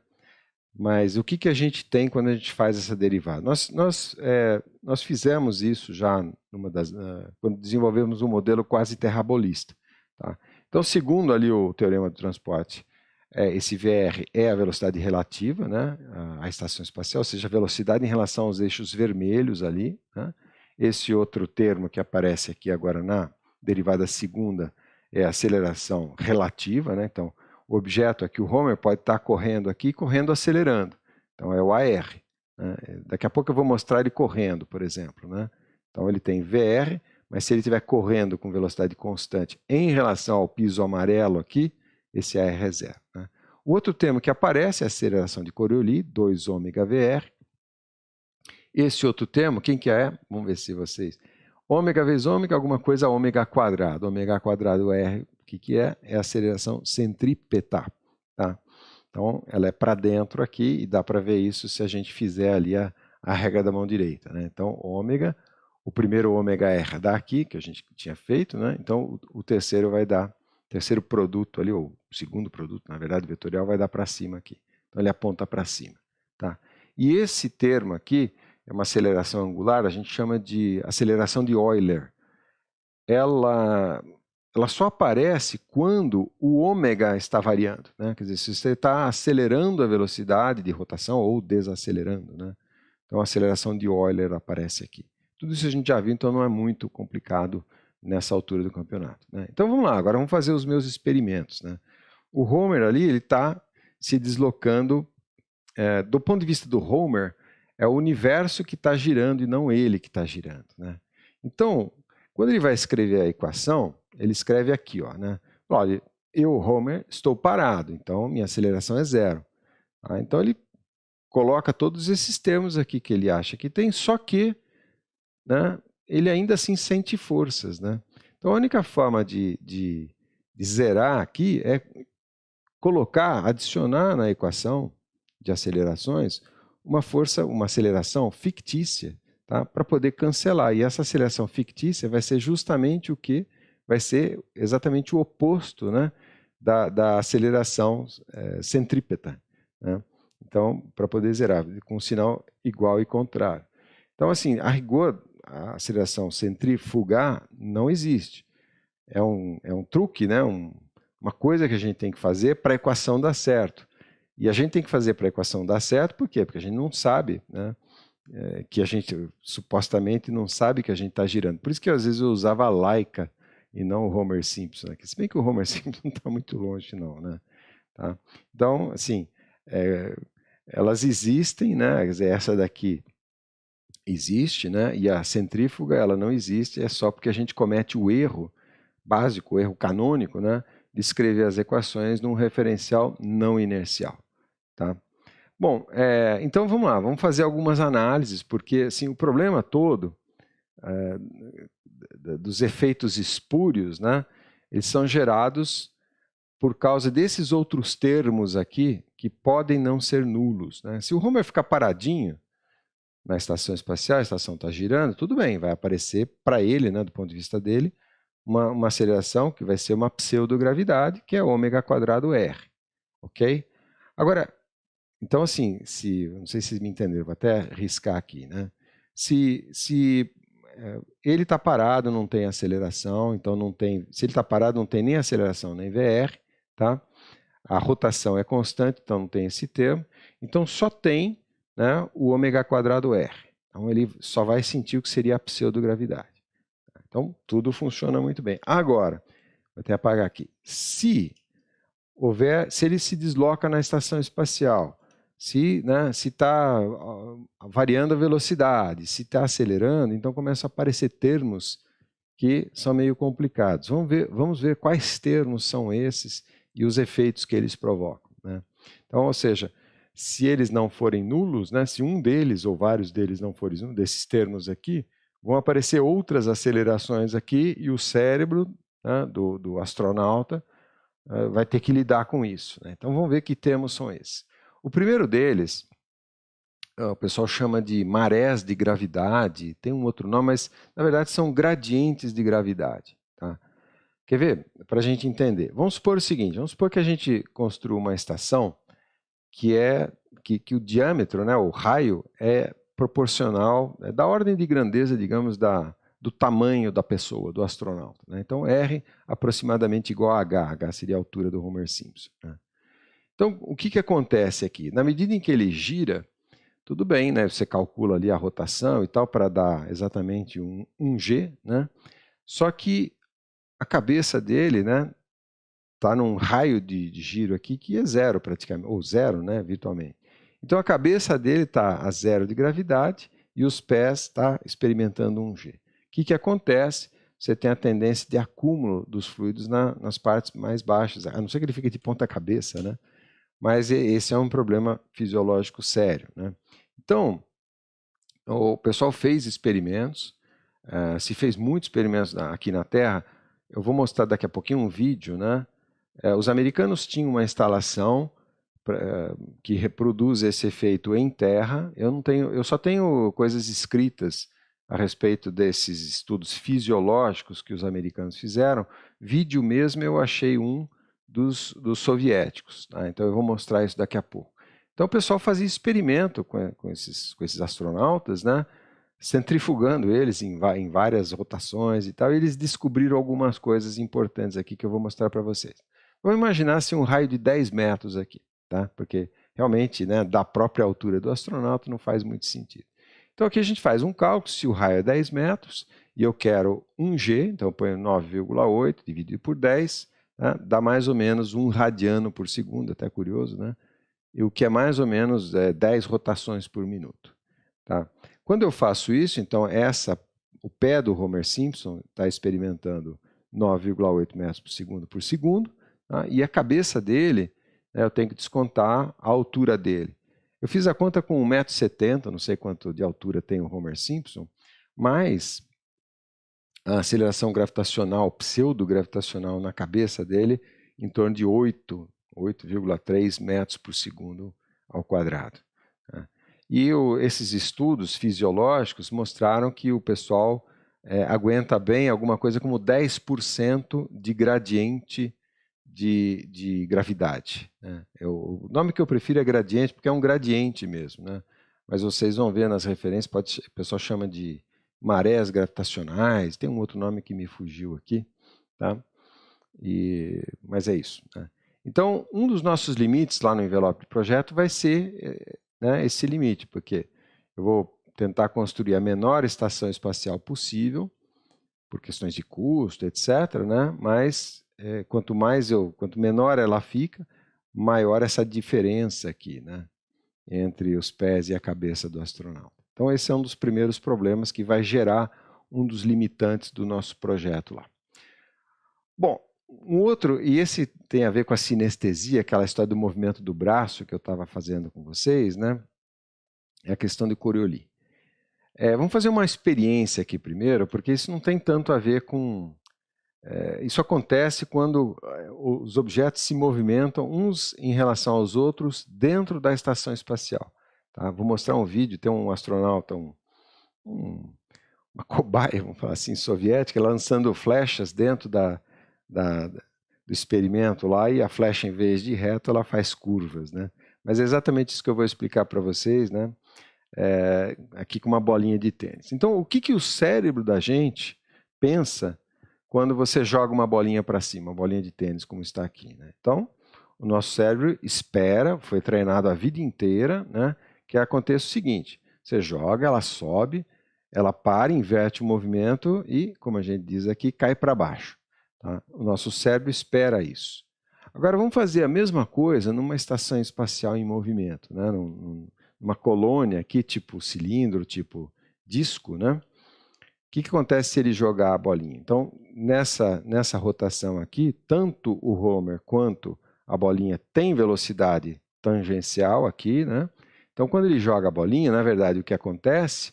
Mas o que a gente tem quando a gente faz essa derivada? Nós fizemos isso já quando desenvolvemos um modelo quase terrabolista. Tá? Então, segundo ali o teorema do transporte, esse VR é a velocidade relativa, né, à estação espacial, ou seja, a velocidade em relação aos eixos vermelhos ali. Né? Esse outro termo que aparece aqui agora na derivada segunda é a aceleração relativa, né? Então, o objeto aqui, o Homer, pode estar correndo aqui e correndo acelerando. Então, é o AR. Né? Daqui a pouco eu vou mostrar ele correndo, por exemplo. Né? Então, ele tem VR, mas se ele estiver correndo com velocidade constante em relação ao piso amarelo aqui, esse AR é zero. Né? O outro termo que aparece é a aceleração de Coriolis, 2ωVR. Esse outro termo, quem que é? Vamos ver se vocês... Ômega vezes ômega, alguma coisa ômega quadrado. Ômega quadrado R, o que é? É a aceleração centrípeta. Tá? Então, ela é para dentro aqui e dá para ver isso se a gente fizer ali a regra da mão direita. Né? Então, ômega, o primeiro ômega R dá aqui, que a gente tinha feito, né? Então o terceiro vai dar, o terceiro produto ali, ou o segundo produto, na verdade, vetorial, vai dar para cima aqui. Então ele aponta para cima. Tá? E esse termo aqui, é uma aceleração angular, a gente chama de aceleração de Euler. Ela só aparece quando o ômega está variando. Né? Quer dizer, se você está acelerando a velocidade de rotação ou desacelerando. Né? Então a aceleração de Euler aparece aqui. Tudo isso a gente já viu, então não é muito complicado nessa altura do campeonato. Né? Então vamos lá, agora vamos fazer os meus experimentos. Né? O Homer ali, ele está se deslocando, do ponto de vista do Homer, é o universo que está girando e não ele que está girando. Né? Então, quando ele vai escrever a equação, ele escreve aqui, ó, né? Olha, eu, Homer, estou parado, então minha aceleração é zero. Tá? Então ele coloca todos esses termos aqui que ele acha que tem, só que, né, ele ainda assim sente forças. Né? Então a única forma de zerar aqui é colocar, adicionar na equação de acelerações uma aceleração fictícia, tá? Para poder cancelar. E essa aceleração fictícia vai ser justamente o que? Vai ser exatamente o oposto, né, da aceleração centrípeta. Né? Então, para poder zerar, com um sinal igual e contrário. Então, assim, a rigor, a aceleração centrífuga não existe. É um truque, né? Uma coisa que a gente tem que fazer para a equação dar certo. E a gente tem que fazer para a equação dar certo, por quê? Porque a gente não sabe, né, que a gente supostamente não sabe que a gente está girando. Por isso que às vezes eu usava a Laika e não o Homer Simpson. Né? Se bem que o Homer Simpson não está muito longe, não. Né? Tá? Então, assim, elas existem, né? Quer dizer, essa daqui existe, né? E a centrífuga ela não existe, é só porque a gente comete o erro básico, o erro canônico, né? De escrever as equações num referencial não inercial. Tá? Bom, então vamos lá, vamos fazer algumas análises, porque assim, o problema todo dos efeitos espúrios, né, eles são gerados por causa desses outros termos aqui que podem não ser nulos. Né? Se o Homer ficar paradinho na estação espacial, a estação está girando, tudo bem, vai aparecer para ele, né, do ponto de vista dele, uma aceleração que vai ser uma pseudogravidade, que é ômega quadrado R. Ok? Agora, então assim, não sei se vocês me entenderam, vou até riscar aqui. Né? Se ele está parado, não tem aceleração, então não tem. Se ele está parado, não tem nem aceleração nem VR, tá? A rotação é constante, então não tem esse termo. Então só tem, né, o ômega quadrado R. Então ele só vai sentir o que seria a pseudogravidade. Então tudo funciona muito bem. Agora, vou até apagar aqui. Se ele se desloca na estação espacial, se está variando a velocidade, se está acelerando, então começam a aparecer termos que são meio complicados. Vamos ver quais termos são esses e os efeitos que eles provocam. Né? Então, ou seja, se eles não forem nulos, né, se um deles ou vários deles não forem nulos, desses termos aqui, vão aparecer outras acelerações aqui e o cérebro, né, do astronauta vai ter que lidar com isso, né? Então vamos ver que termos são esses. O primeiro deles, o pessoal chama de marés de gravidade, tem um outro nome, mas na verdade são gradientes de gravidade. Tá? Quer ver? Para a gente entender. Vamos supor o seguinte, vamos supor que a gente construa uma estação que o diâmetro, né, o raio, é proporcional, é da ordem de grandeza, digamos, do tamanho da pessoa, do astronauta. Né? Então, R aproximadamente igual a H. H seria a altura do Homer Simpson. Né? Então, o que acontece aqui? Na medida em que ele gira, tudo bem, né? Você calcula ali a rotação e tal para dar exatamente um G, né? Só que a cabeça dele, né, está num raio de giro aqui que é zero praticamente, ou zero, né, virtualmente. Então a cabeça dele está a zero de gravidade e os pés está experimentando um G. O que acontece? Você tem a tendência de acúmulo dos fluidos nas partes mais baixas, a não ser que ele fique de ponta cabeça, né? Mas esse é um problema fisiológico sério, né? Então, o pessoal fez experimentos, se fez muitos experimentos aqui na Terra. Eu vou mostrar daqui a pouquinho um vídeo, né? Os americanos tinham uma instalação que reproduz esse efeito em terra. Eu só tenho coisas escritas a respeito desses estudos fisiológicos que os americanos fizeram. Vídeo mesmo eu achei um dos soviéticos. Tá? Então eu vou mostrar isso daqui a pouco. Então o pessoal fazia experimento com esses astronautas, né? Centrifugando eles em várias rotações e tal, e eles descobriram algumas coisas importantes aqui que eu vou mostrar para vocês. Vamos imaginar um raio de 10 metros aqui, tá? Porque realmente, né, da própria altura do astronauta não faz muito sentido. Então aqui a gente faz um cálculo, se o raio é 10 metros e eu quero 1G, então eu ponho 9,8 dividido por 10, né, dá mais ou menos 1 radiano por segundo, até curioso, né? E o que é mais ou menos 10 rotações por minuto. Tá? Quando eu faço isso, então o pé do Homer Simpson está experimentando 9,8 metros por segundo, tá? E a cabeça dele, né, eu tenho que descontar a altura dele. Eu fiz a conta com 1,70 m, não sei quanto de altura tem o Homer Simpson, mas a aceleração gravitacional, pseudogravitacional na cabeça dele, em torno de 8,3 metros por segundo ao quadrado. Tá? E esses estudos fisiológicos mostraram que o pessoal aguenta bem alguma coisa como 10% de gradiente de gravidade. Né? O nome que eu prefiro é gradiente, porque é um gradiente mesmo. Né? Mas vocês vão ver nas referências, o pessoal chama de marés gravitacionais, tem um outro nome que me fugiu aqui. Tá? Mas é isso. Né? Então, um dos nossos limites lá no envelope de projeto vai ser né, esse limite, porque eu vou tentar construir a menor estação espacial possível, por questões de custo, etc. Né? Mas quanto menor ela fica, maior essa diferença aqui, né? Entre os pés e a cabeça do astronauta. Então esse é um dos primeiros problemas que vai gerar um dos limitantes do nosso projeto lá. Bom, um outro, e esse tem a ver com a sinestesia, aquela história do movimento do braço que eu estava fazendo com vocês, né? É a questão de Coriolis. Vamos fazer uma experiência aqui primeiro, porque isso não tem tanto a ver com... isso acontece quando os objetos se movimentam uns em relação aos outros dentro da estação espacial. Tá? Vou mostrar um vídeo, tem um astronauta, uma cobaia, vamos falar assim, soviética, lançando flechas dentro do experimento lá, e a flecha, em vez de reto, ela faz curvas. Né? Mas é exatamente isso que eu vou explicar para vocês, né? Aqui com uma bolinha de tênis. Então, o que o cérebro da gente pensa quando você joga uma bolinha para cima, uma bolinha de tênis, como está aqui? Né? Então, o nosso cérebro espera, foi treinado a vida inteira, né, que aconteça o seguinte: você joga, ela sobe, ela para, inverte o movimento e, como a gente diz aqui, cai para baixo. Tá? O nosso cérebro espera isso. Agora, vamos fazer a mesma coisa numa estação espacial em movimento, né? Numa colônia aqui, tipo cilindro, tipo disco, né? O que acontece se ele jogar a bolinha? Então, nessa rotação aqui, tanto o Homer quanto a bolinha têm velocidade tangencial aqui, né? Então, quando ele joga a bolinha, na verdade, o que acontece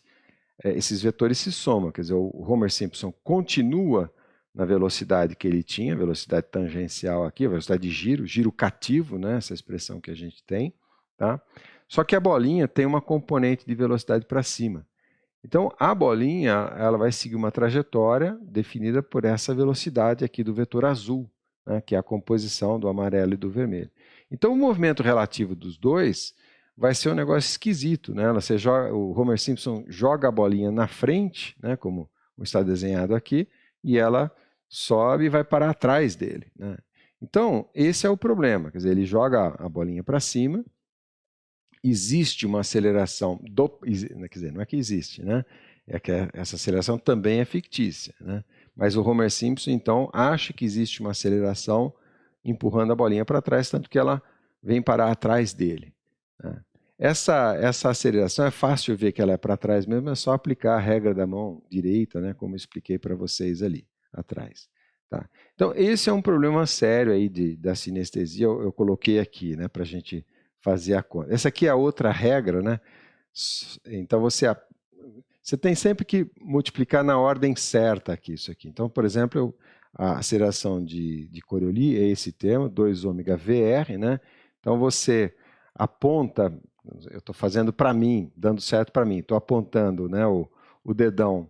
esses vetores se somam, quer dizer, o Homer Simpson continua na velocidade que ele tinha, velocidade tangencial aqui, a velocidade de giro cativo, né, essa expressão que a gente tem, tá? Só que a bolinha tem uma componente de velocidade para cima. Então, a bolinha ela vai seguir uma trajetória definida por essa velocidade aqui do vetor azul, né, que é a composição do amarelo e do vermelho. Então, o movimento relativo dos dois vai ser um negócio esquisito, né? O Homer Simpson joga a bolinha na frente, né, como está desenhado aqui, e ela sobe e vai parar atrás dele, né? Então, esse é o problema, quer dizer, ele joga a bolinha para cima, existe uma aceleração, quer dizer, não é que existe, né? É que essa aceleração também é fictícia, né? Mas o Homer Simpson, então, acha que existe uma aceleração empurrando a bolinha para trás, tanto que ela vem parar atrás dele, né? Essa aceleração é fácil ver que ela é para trás mesmo, é só aplicar a regra da mão direita, né, como eu expliquei para vocês ali atrás. Tá? Então, esse é um problema sério aí da sinestesia, eu coloquei aqui, né, para a gente fazer a conta. Essa aqui é a outra regra, né? Então, você tem sempre que multiplicar na ordem certa aqui, isso aqui. Então, por exemplo, a aceleração de Coriolis é esse termo, 2ωVR, né? Então, você aponta, eu estou fazendo para mim, dando certo para mim, estou apontando, né, o dedão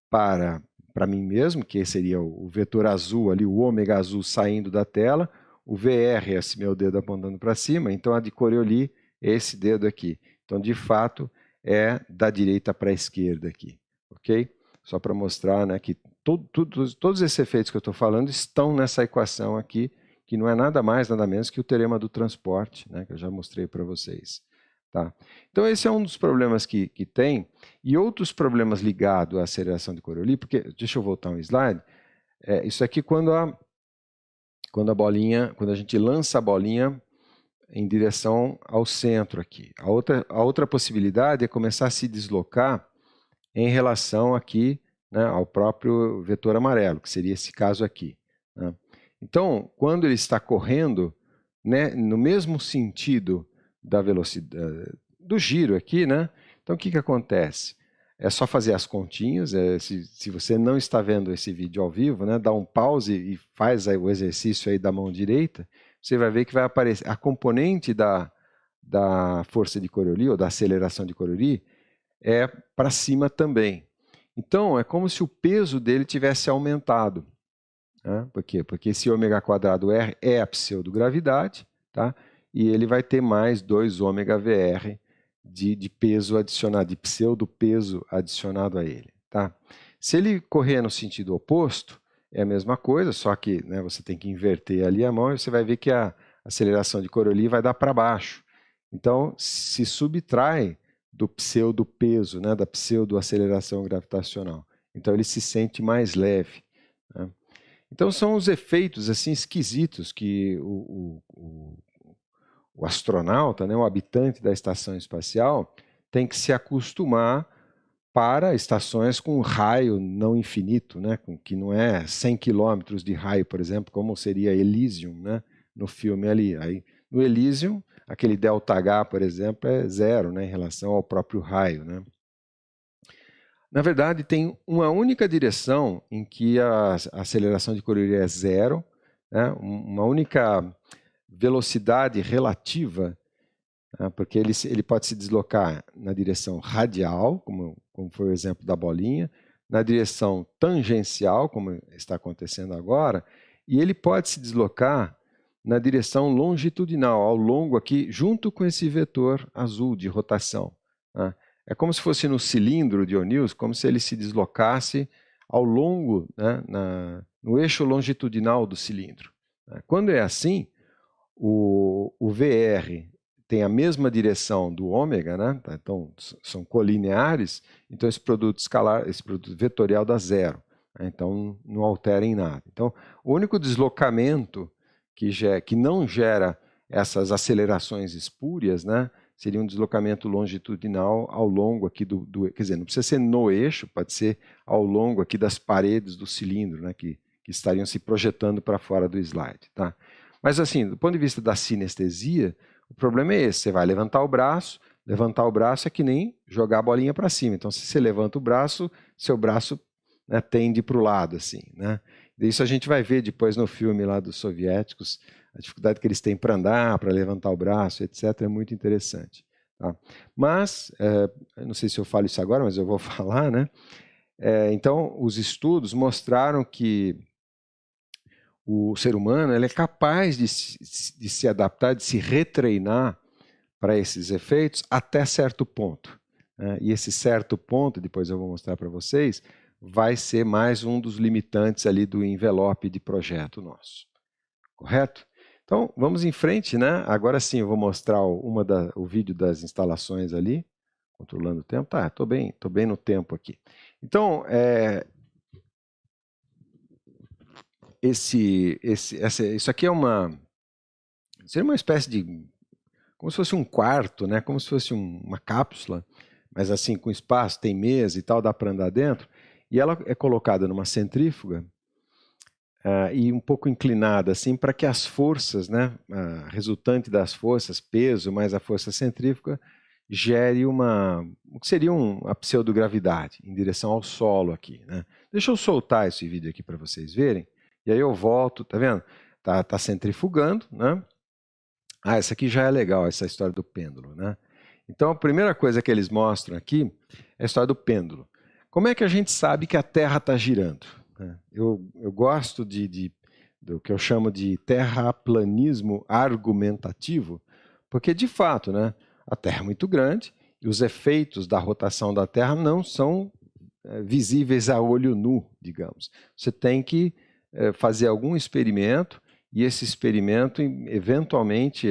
para mim mesmo, que seria o vetor azul ali, o ômega azul saindo da tela, o VR é esse meu dedo apontando para cima, então a de Coriolis é esse dedo aqui. Então, de fato, é da direita para a esquerda aqui, ok? Só para mostrar, né, que todos esses efeitos que eu estou falando estão nessa equação aqui, que não é nada mais, nada menos que o teorema do transporte, né, que eu já mostrei para vocês. Tá? Então, esse é um dos problemas que tem, e outros problemas ligados à aceleração de Coriolis, porque, deixa eu voltar um slide, isso aqui quando a gente lança a bolinha em direção ao centro aqui. A outra possibilidade é começar a se deslocar em relação aqui, né, ao próprio vetor amarelo, que seria esse caso aqui, né? Então, quando ele está correndo, né, no mesmo sentido da velocidade do giro aqui, né? Então, o que acontece? É só fazer as continhas. Se você não está vendo esse vídeo ao vivo, né, dá um pause e faz o exercício aí da mão direita, você vai ver que vai aparecer a componente da força de Coriolis, ou da aceleração de Coriolis, é para cima também. Então, é como se o peso dele tivesse aumentado. Né? Por quê? Porque esse ômega quadrado R é a pseudogravidade, tá? E ele vai ter mais 2ωVR de peso adicionado, de pseudo-peso adicionado a ele. Tá? Se ele correr no sentido oposto, é a mesma coisa, só que, né, você tem que inverter ali a mão e você vai ver que a aceleração de Coriolis vai dar para baixo. Então, se subtrai do pseudo-peso, né, da pseudo-aceleração gravitacional. Então, ele se sente mais leve. Né? Então, são os efeitos assim esquisitos que o astronauta, né, o habitante da estação espacial, tem que se acostumar para estações com raio não infinito, né, que não é 100 quilômetros de raio, por exemplo, como seria Elysium, né, no filme ali. Aí, no Elysium, aquele ΔH, por exemplo, é zero, né, em relação ao próprio raio, né? Na verdade, tem uma única direção em que a aceleração de Coriolis é zero, né? Uma única velocidade relativa, né? Porque ele pode se deslocar na direção radial, como foi o exemplo da bolinha, na direção tangencial, como está acontecendo agora, e ele pode se deslocar na direção longitudinal, ao longo aqui, junto com esse vetor azul de rotação, né? É como se fosse no cilindro de O'Neill, como se ele se deslocasse ao longo, né, no eixo longitudinal do cilindro. Quando é assim, o VR tem a mesma direção do ômega, né? Então são colineares, então esse produto escalar, esse produto vetorial dá zero, né? Então não altera em nada. Então o único deslocamento que não gera essas acelerações espúrias, né, seria um deslocamento longitudinal ao longo aqui quer dizer, não precisa ser no eixo, pode ser ao longo aqui das paredes do cilindro, né, que estariam se projetando para fora do slide, tá? Mas assim, do ponto de vista da sinestesia, O problema é esse, você vai levantar o braço é que nem jogar a bolinha para cima. Então, se você levanta o braço, seu braço, né, tende para o lado, assim, né? Isso a gente vai ver depois no filme lá dos soviéticos, a dificuldade que eles têm para andar, para levantar o braço, etc., é muito interessante. Tá? Mas, eu não sei se eu falo isso agora, mas eu vou falar, né? Então, os estudos mostraram que o ser humano ele é capaz de se adaptar, de se retreinar para esses efeitos até certo ponto. Né? E esse certo ponto, depois eu vou mostrar para vocês, vai ser mais um dos limitantes ali do envelope de projeto nosso. Correto? Então, vamos em frente, né? Agora sim, eu vou mostrar o vídeo das instalações ali, controlando o tempo. Tá, tô bem no tempo aqui. Então, isso aqui seria uma espécie de, como se fosse um quarto, né? Como se fosse uma cápsula, mas assim com espaço, tem mesa e tal, dá para andar dentro. E ela é colocada numa centrífuga e um pouco inclinada, assim, para que as forças, né, resultante das forças, peso mais a força centrífuga, gere o que seria a pseudogravidade em direção ao solo aqui, né? Deixa eu soltar esse vídeo aqui para vocês verem, e aí eu volto, tá vendo? Tá centrifugando, né? Essa aqui já é legal, essa história do pêndulo, né? Então, a primeira coisa que eles mostram aqui é a história do pêndulo. Como é que a gente sabe que a Terra está girando? Eu gosto do que eu chamo de terraplanismo argumentativo, porque, de fato, né, a Terra é muito grande e os efeitos da rotação da Terra não são visíveis a olho nu, digamos. Você tem que fazer algum experimento e esse experimento, eventualmente,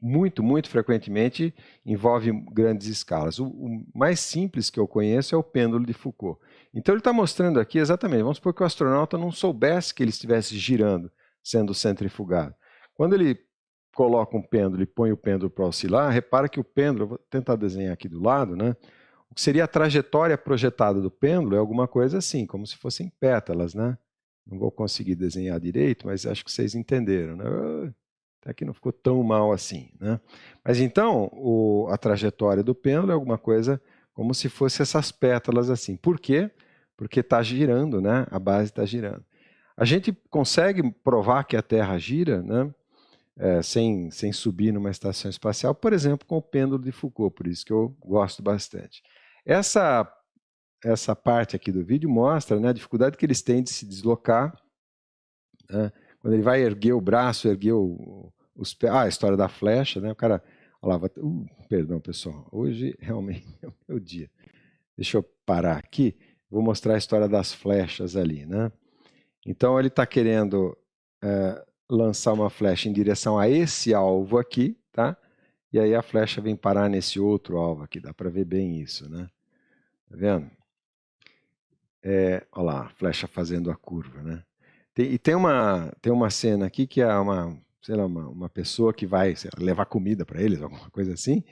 muito frequentemente, envolve grandes escalas. O mais simples que eu conheço é o pêndulo de Foucault. Então ele está mostrando aqui exatamente, vamos supor que o astronauta não soubesse que ele estivesse girando, sendo centrifugado. Quando ele coloca um pêndulo e põe o pêndulo para oscilar, repara que o pêndulo, vou tentar desenhar aqui do lado, né? O que seria a trajetória projetada do pêndulo é alguma coisa assim, como se fossem pétalas, né? Não vou conseguir desenhar direito, mas acho que vocês entenderam, né? Até que não ficou tão mal assim, né? Mas então, a trajetória do pêndulo é alguma coisa como se fosse essas pétalas assim. Por quê? Porque está girando, né? A base está girando. A gente consegue provar que a Terra gira, né? Sem subir numa estação espacial, por exemplo, com o pêndulo de Foucault, por isso que eu gosto bastante. Essa parte aqui do vídeo mostra, né, a dificuldade que eles têm de se deslocar, né? Quando ele vai erguer o braço, erguer os pés. A história da flecha, né? O cara, olha lá, perdão, pessoal, hoje realmente é o meu dia. Deixa eu parar aqui, vou mostrar a história das flechas ali, né? Então ele está querendo lançar uma flecha em direção a esse alvo aqui, tá? E aí a flecha vem parar nesse outro alvo aqui, dá para ver bem isso, né? Tá vendo? Olha lá, a flecha fazendo a curva, né? Tem uma cena aqui que é sei lá, uma pessoa que vai levar comida para eles, alguma coisa assim,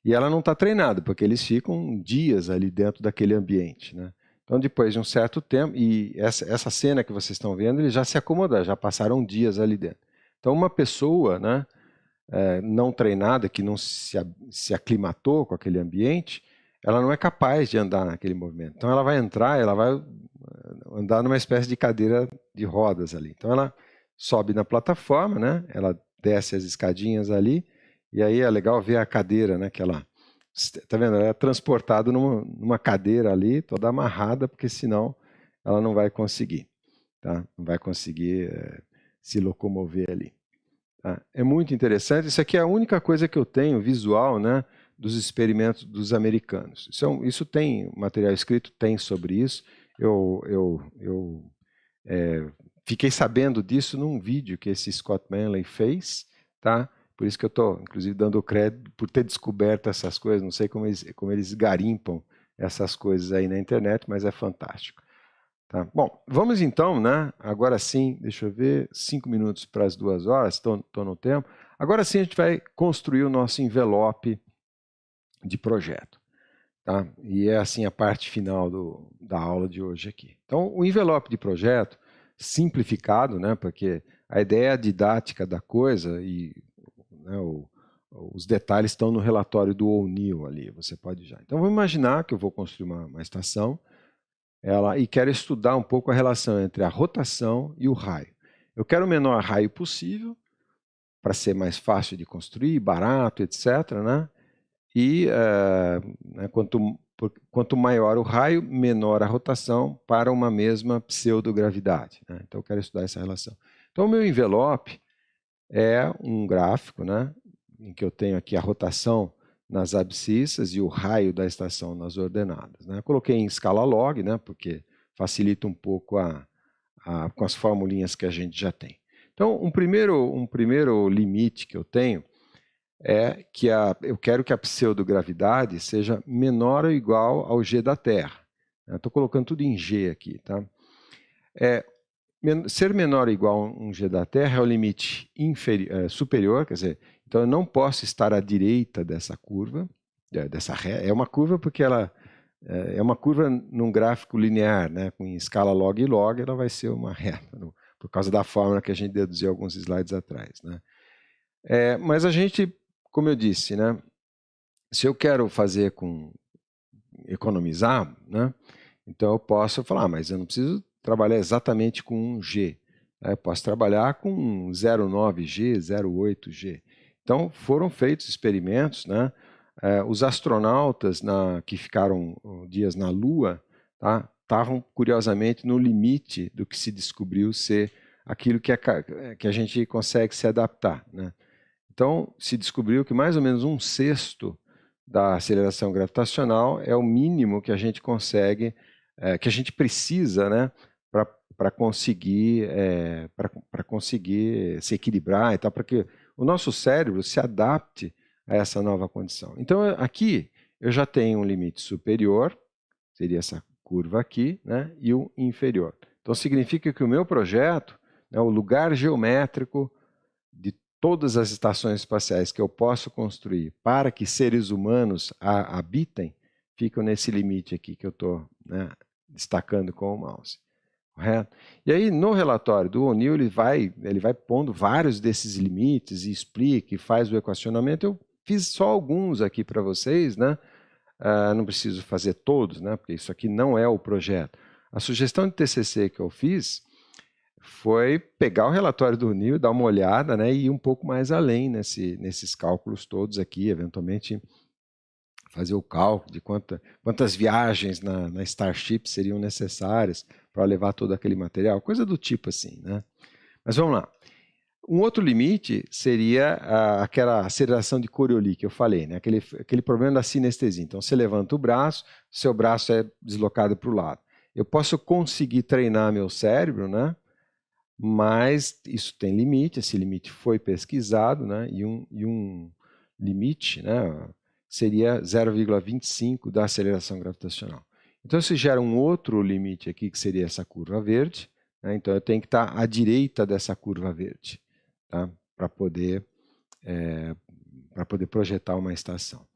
e ela não está treinada, porque eles ficam dias ali dentro daquele ambiente, né? Então, depois de um certo tempo, e essa cena que vocês estão vendo, eles já se acomodaram, já passaram dias ali dentro. Então, uma pessoa, né, não treinada, que não se aclimatou com aquele ambiente, ela não é capaz de andar naquele movimento. Então, ela vai entrar, ela vai andar numa espécie de cadeira de rodas ali. Então, ela sobe na plataforma, né, ela desce as escadinhas ali, e aí é legal ver a cadeira, né, que ela... Tá vendo? Ela é transportada numa cadeira ali, toda amarrada, porque senão ela não vai conseguir, tá? Não vai conseguir se locomover ali. Tá? É muito interessante. Isso aqui é a única coisa que eu tenho visual, né, dos experimentos dos americanos. Isso tem material escrito, tem sobre isso. Eu fiquei sabendo disso num vídeo que esse Scott Manley fez, tá? Por isso que eu estou, inclusive, dando crédito por ter descoberto essas coisas. Não sei como eles garimpam essas coisas aí na internet, mas é fantástico. Tá? Bom, vamos então, né? Agora sim, deixa eu ver, 5 minutos para as 2 horas, estou no tempo. Agora sim a gente vai construir o nosso envelope de projeto. Tá? E é assim a parte final da aula de hoje aqui. Então, o envelope de projeto, simplificado, né? Porque a ideia didática da coisa e né, os detalhes estão no relatório do O'Neill ali, você pode já. Então vamos imaginar que eu vou construir uma estação e quero estudar um pouco a relação entre a rotação e o raio. Eu quero o menor raio possível, para ser mais fácil de construir, barato, etc. Né? E quanto maior o raio, menor a rotação para uma mesma pseudogravidade. Né? Então eu quero estudar essa relação. Então o meu envelope é um gráfico, né, em que eu tenho aqui a rotação nas abscissas e o raio da estação nas ordenadas. Né? Eu coloquei em escala log, né, porque facilita um pouco com as formulinhas que a gente já tem. Então, um primeiro limite que eu tenho é que eu quero que a pseudogravidade seja menor ou igual ao g da Terra. Estou colocando tudo em g aqui. Tá? Ser menor ou igual a um g da Terra é o limite superior, quer dizer, então eu não posso estar à direita dessa curva, dessa reta. É uma curva porque ela é uma curva num gráfico linear, né, com escala log e log, ela vai ser uma reta, por causa da fórmula que a gente deduziu alguns slides atrás. Né. Mas a gente, como eu disse, né, se eu quero fazer economizar, né, então eu posso falar, mas eu não preciso trabalhar exatamente com um G. Eu posso trabalhar com 0,9G, 0,8G. Então foram feitos experimentos, né, os astronautas que ficaram dias na Lua estavam, curiosamente, no limite do que se descobriu ser aquilo que a gente consegue se adaptar. Né? Então, se descobriu que mais ou menos 1/6 da aceleração gravitacional é o mínimo que a gente consegue, que a gente precisa, né, para conseguir se equilibrar e tal, para que o nosso cérebro se adapte a essa nova condição. Então, aqui eu já tenho um limite superior, seria essa curva aqui, né, e o inferior. Então, significa que o meu projeto, né, o lugar geométrico de todas as estações espaciais que eu posso construir para que seres humanos habitem, ficam nesse limite aqui que eu estou, né, destacando com o mouse. Correto? E aí, no relatório do O'Neill, ele vai pondo vários desses limites e explica e faz o equacionamento. Eu fiz só alguns aqui para vocês, né? Não preciso fazer todos, né? Porque isso aqui não é o projeto. A sugestão de TCC que eu fiz foi pegar o relatório do O'Neill, dar uma olhada, né, e ir um pouco mais além nesses cálculos todos aqui, eventualmente fazer o cálculo de quantas viagens na Starship seriam necessárias para levar todo aquele material, coisa do tipo assim. Né? Mas vamos lá. Um outro limite seria aquela aceleração de Coriolis que eu falei, né? aquele problema da sinestesia. Então, você levanta o braço, seu braço é deslocado para o lado. Eu posso conseguir treinar meu cérebro, né? Mas isso tem limite, esse limite foi pesquisado, né? e um limite, né, seria 0,25 da aceleração gravitacional. Então, se gera um outro limite aqui, que seria essa curva verde, né? Então eu tenho que estar à direita dessa curva verde, tá? para poder projetar uma estação.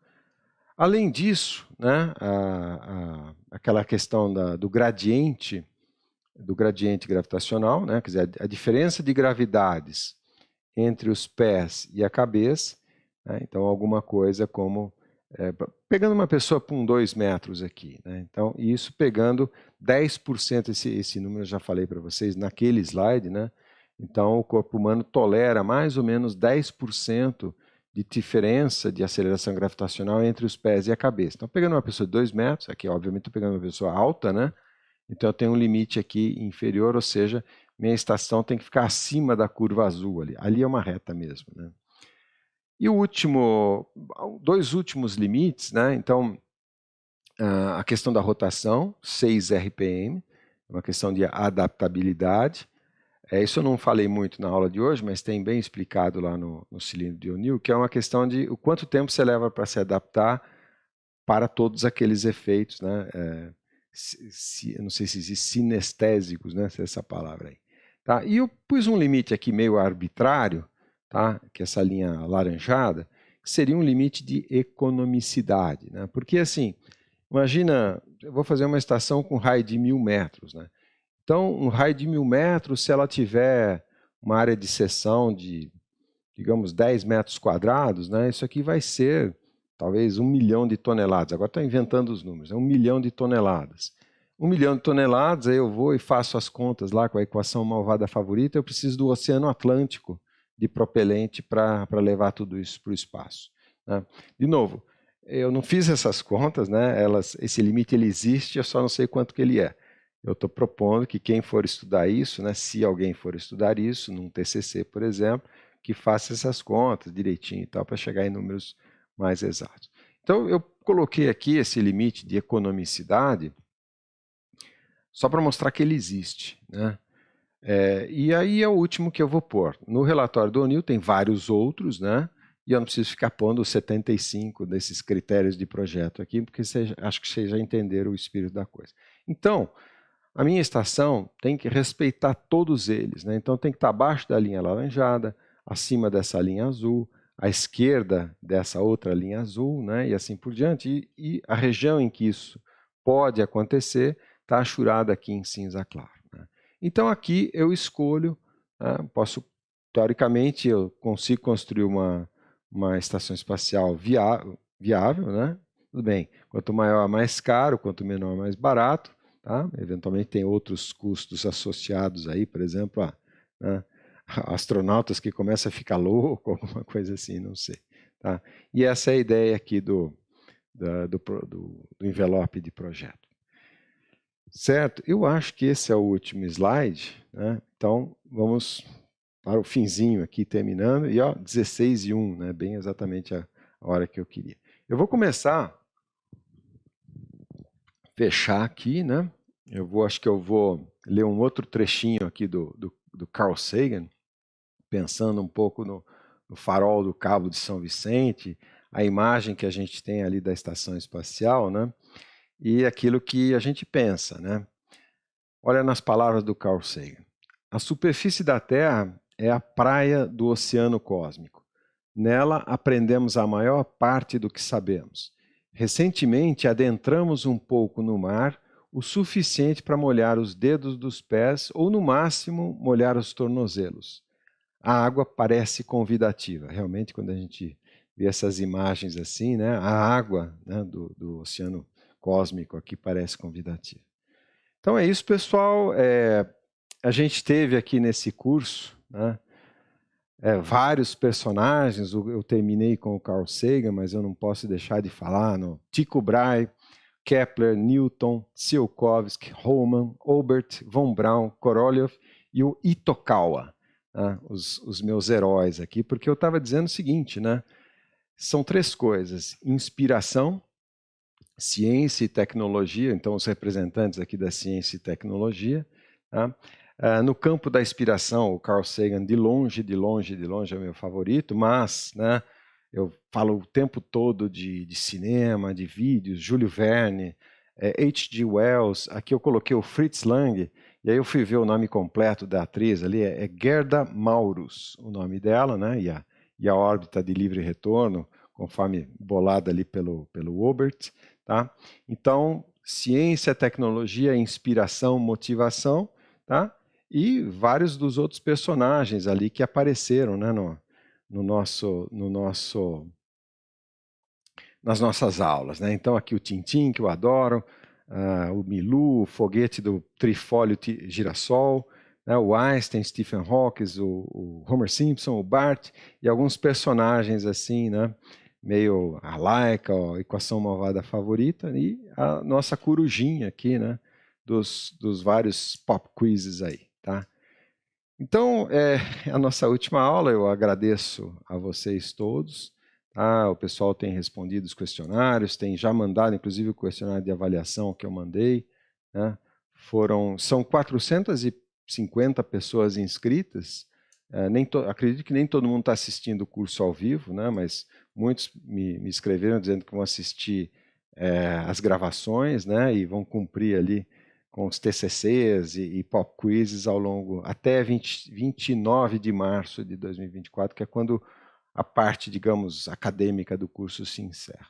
Além disso, né, aquela questão do gradiente gravitacional, né, quer dizer, a diferença de gravidades entre os pés e a cabeça, né, então alguma coisa como, pegando uma pessoa com 2 metros aqui, né, então isso pegando 10%, esse número eu já falei para vocês naquele slide, né, então o corpo humano tolera mais ou menos 10% de diferença de aceleração gravitacional entre os pés e a cabeça. Então pegando uma pessoa de 2 metros, aqui obviamente estou pegando uma pessoa alta, né, então eu tenho um limite aqui inferior, ou seja, minha estação tem que ficar acima da curva azul ali. Ali é uma reta mesmo. Né? E dois últimos limites, né? Então, a questão da rotação, 6 RPM, uma questão de adaptabilidade. Isso eu não falei muito na aula de hoje, mas tem bem explicado lá no cilindro de O'Neill, que é uma questão de o quanto tempo você leva para se adaptar para todos aqueles efeitos, né? Eu não sei se existe sinestésicos, né? Se é essa palavra aí. Tá? E eu pus um limite aqui meio arbitrário, tá? Que é essa linha alaranjada, que seria um limite de economicidade. Né? Porque assim, imagina, eu vou fazer uma estação com raio de 1000 metros. Né? Então, um raio de 1000 metros, se ela tiver uma área de seção de digamos, 10 metros quadrados, né, isso aqui vai ser talvez 1 milhão de toneladas. Agora estou inventando os números, é 1 milhão de toneladas. 1 milhão de toneladas, aí eu vou e faço as contas lá com a equação malvada favorita, eu preciso do Oceano Atlântico de propelente para levar tudo isso para o espaço, né? De novo, eu não fiz essas contas, né? Esse limite ele existe, eu só não sei quanto que ele é. Eu estou propondo que quem for estudar isso, né, se alguém for estudar isso, num TCC, por exemplo, que faça essas contas direitinho e tal, para chegar em números mais exatos. Então, eu coloquei aqui esse limite de economicidade só para mostrar que ele existe, né? E aí é o último que eu vou pôr. No relatório do O'Neill tem vários outros, né? E eu não preciso ficar pondo 75 desses critérios de projeto aqui, porque acho que vocês já entenderam o espírito da coisa. Então, a minha estação tem que respeitar todos eles, né? Então tem que estar abaixo da linha alaranjada, acima dessa linha azul, à esquerda dessa outra linha azul, né? E assim por diante. E a região em que isso pode acontecer está achurada aqui em cinza claro, né? Então aqui eu escolho, né? Teoricamente eu consigo construir uma estação espacial viável, né? Tudo bem, quanto maior mais caro, quanto menor mais barato, tá? Eventualmente tem outros custos associados aí, por exemplo, né, astronautas que começam a ficar louco, alguma coisa assim, não sei, tá? E essa é a ideia aqui do envelope de projeto. Certo? Eu acho que esse é o último slide, né? Então vamos para o finzinho aqui, terminando, e ó, 16:01, né? Bem exatamente a hora que eu queria. Eu vou começar a fechar aqui, né? Acho que eu vou ler um outro trechinho aqui do Carl Sagan, pensando um pouco no farol do Cabo de São Vicente, a imagem que a gente tem ali da estação espacial, né? E aquilo que a gente pensa, né? Olha nas palavras do Carl Sagan. A superfície da Terra é a praia do oceano cósmico. Nela aprendemos a maior parte do que sabemos. Recentemente adentramos um pouco no mar, o suficiente para molhar os dedos dos pés ou, no máximo, molhar os tornozelos. A água parece convidativa. Realmente, quando a gente vê essas imagens assim, né, a água, né, do oceano cósmico aqui parece convidativa. Então é isso, pessoal. A gente teve aqui nesse curso, né, vários personagens. Eu terminei com o Carl Sagan, mas eu não posso deixar de falar no Tycho Brahe, Kepler, Newton, Tsiolkovsky, Raman, Obert, von Braun, Korolev e o Itokawa, né, os meus heróis aqui, porque eu estava dizendo o seguinte, né? São 3 coisas: inspiração, ciência e tecnologia, então os representantes aqui da ciência e tecnologia, tá? No campo da inspiração, o Carl Sagan de longe é o meu favorito, mas, né, eu falo o tempo todo de cinema, de vídeos, Júlio Verne, H.G. Wells, aqui eu coloquei o Fritz Lang, e aí eu fui ver o nome completo da atriz ali, é Gerda Maurus, o nome dela, né, e a órbita de livre retorno, conforme bolada ali pelo Obert, tá? Então, ciência, tecnologia, inspiração, motivação, tá? E vários dos outros personagens ali que apareceram, né, nas nossas aulas, né? Então aqui o Tintin, que eu adoro, o Milu, o foguete do trifólio girassol, né? O Einstein, Stephen Hawking, o Homer Simpson, o Bart e alguns personagens assim, né? Meio a Laika, a equação malvada favorita, e a nossa corujinha aqui, né? Dos vários pop quizzes aí, tá? Então, é a nossa última aula. Eu agradeço a vocês todos. Tá? O pessoal tem respondido os questionários, tem já mandado, inclusive, o questionário de avaliação que eu mandei, né? São 450 pessoas inscritas. Acredito que nem todo mundo está assistindo o curso ao vivo, né? Mas muitos me escreveram dizendo que vão assistir as gravações, né? E vão cumprir ali com os TCCs e pop quizzes ao longo, até 29 de março de 2024, que é quando a parte, digamos, acadêmica do curso se encerra.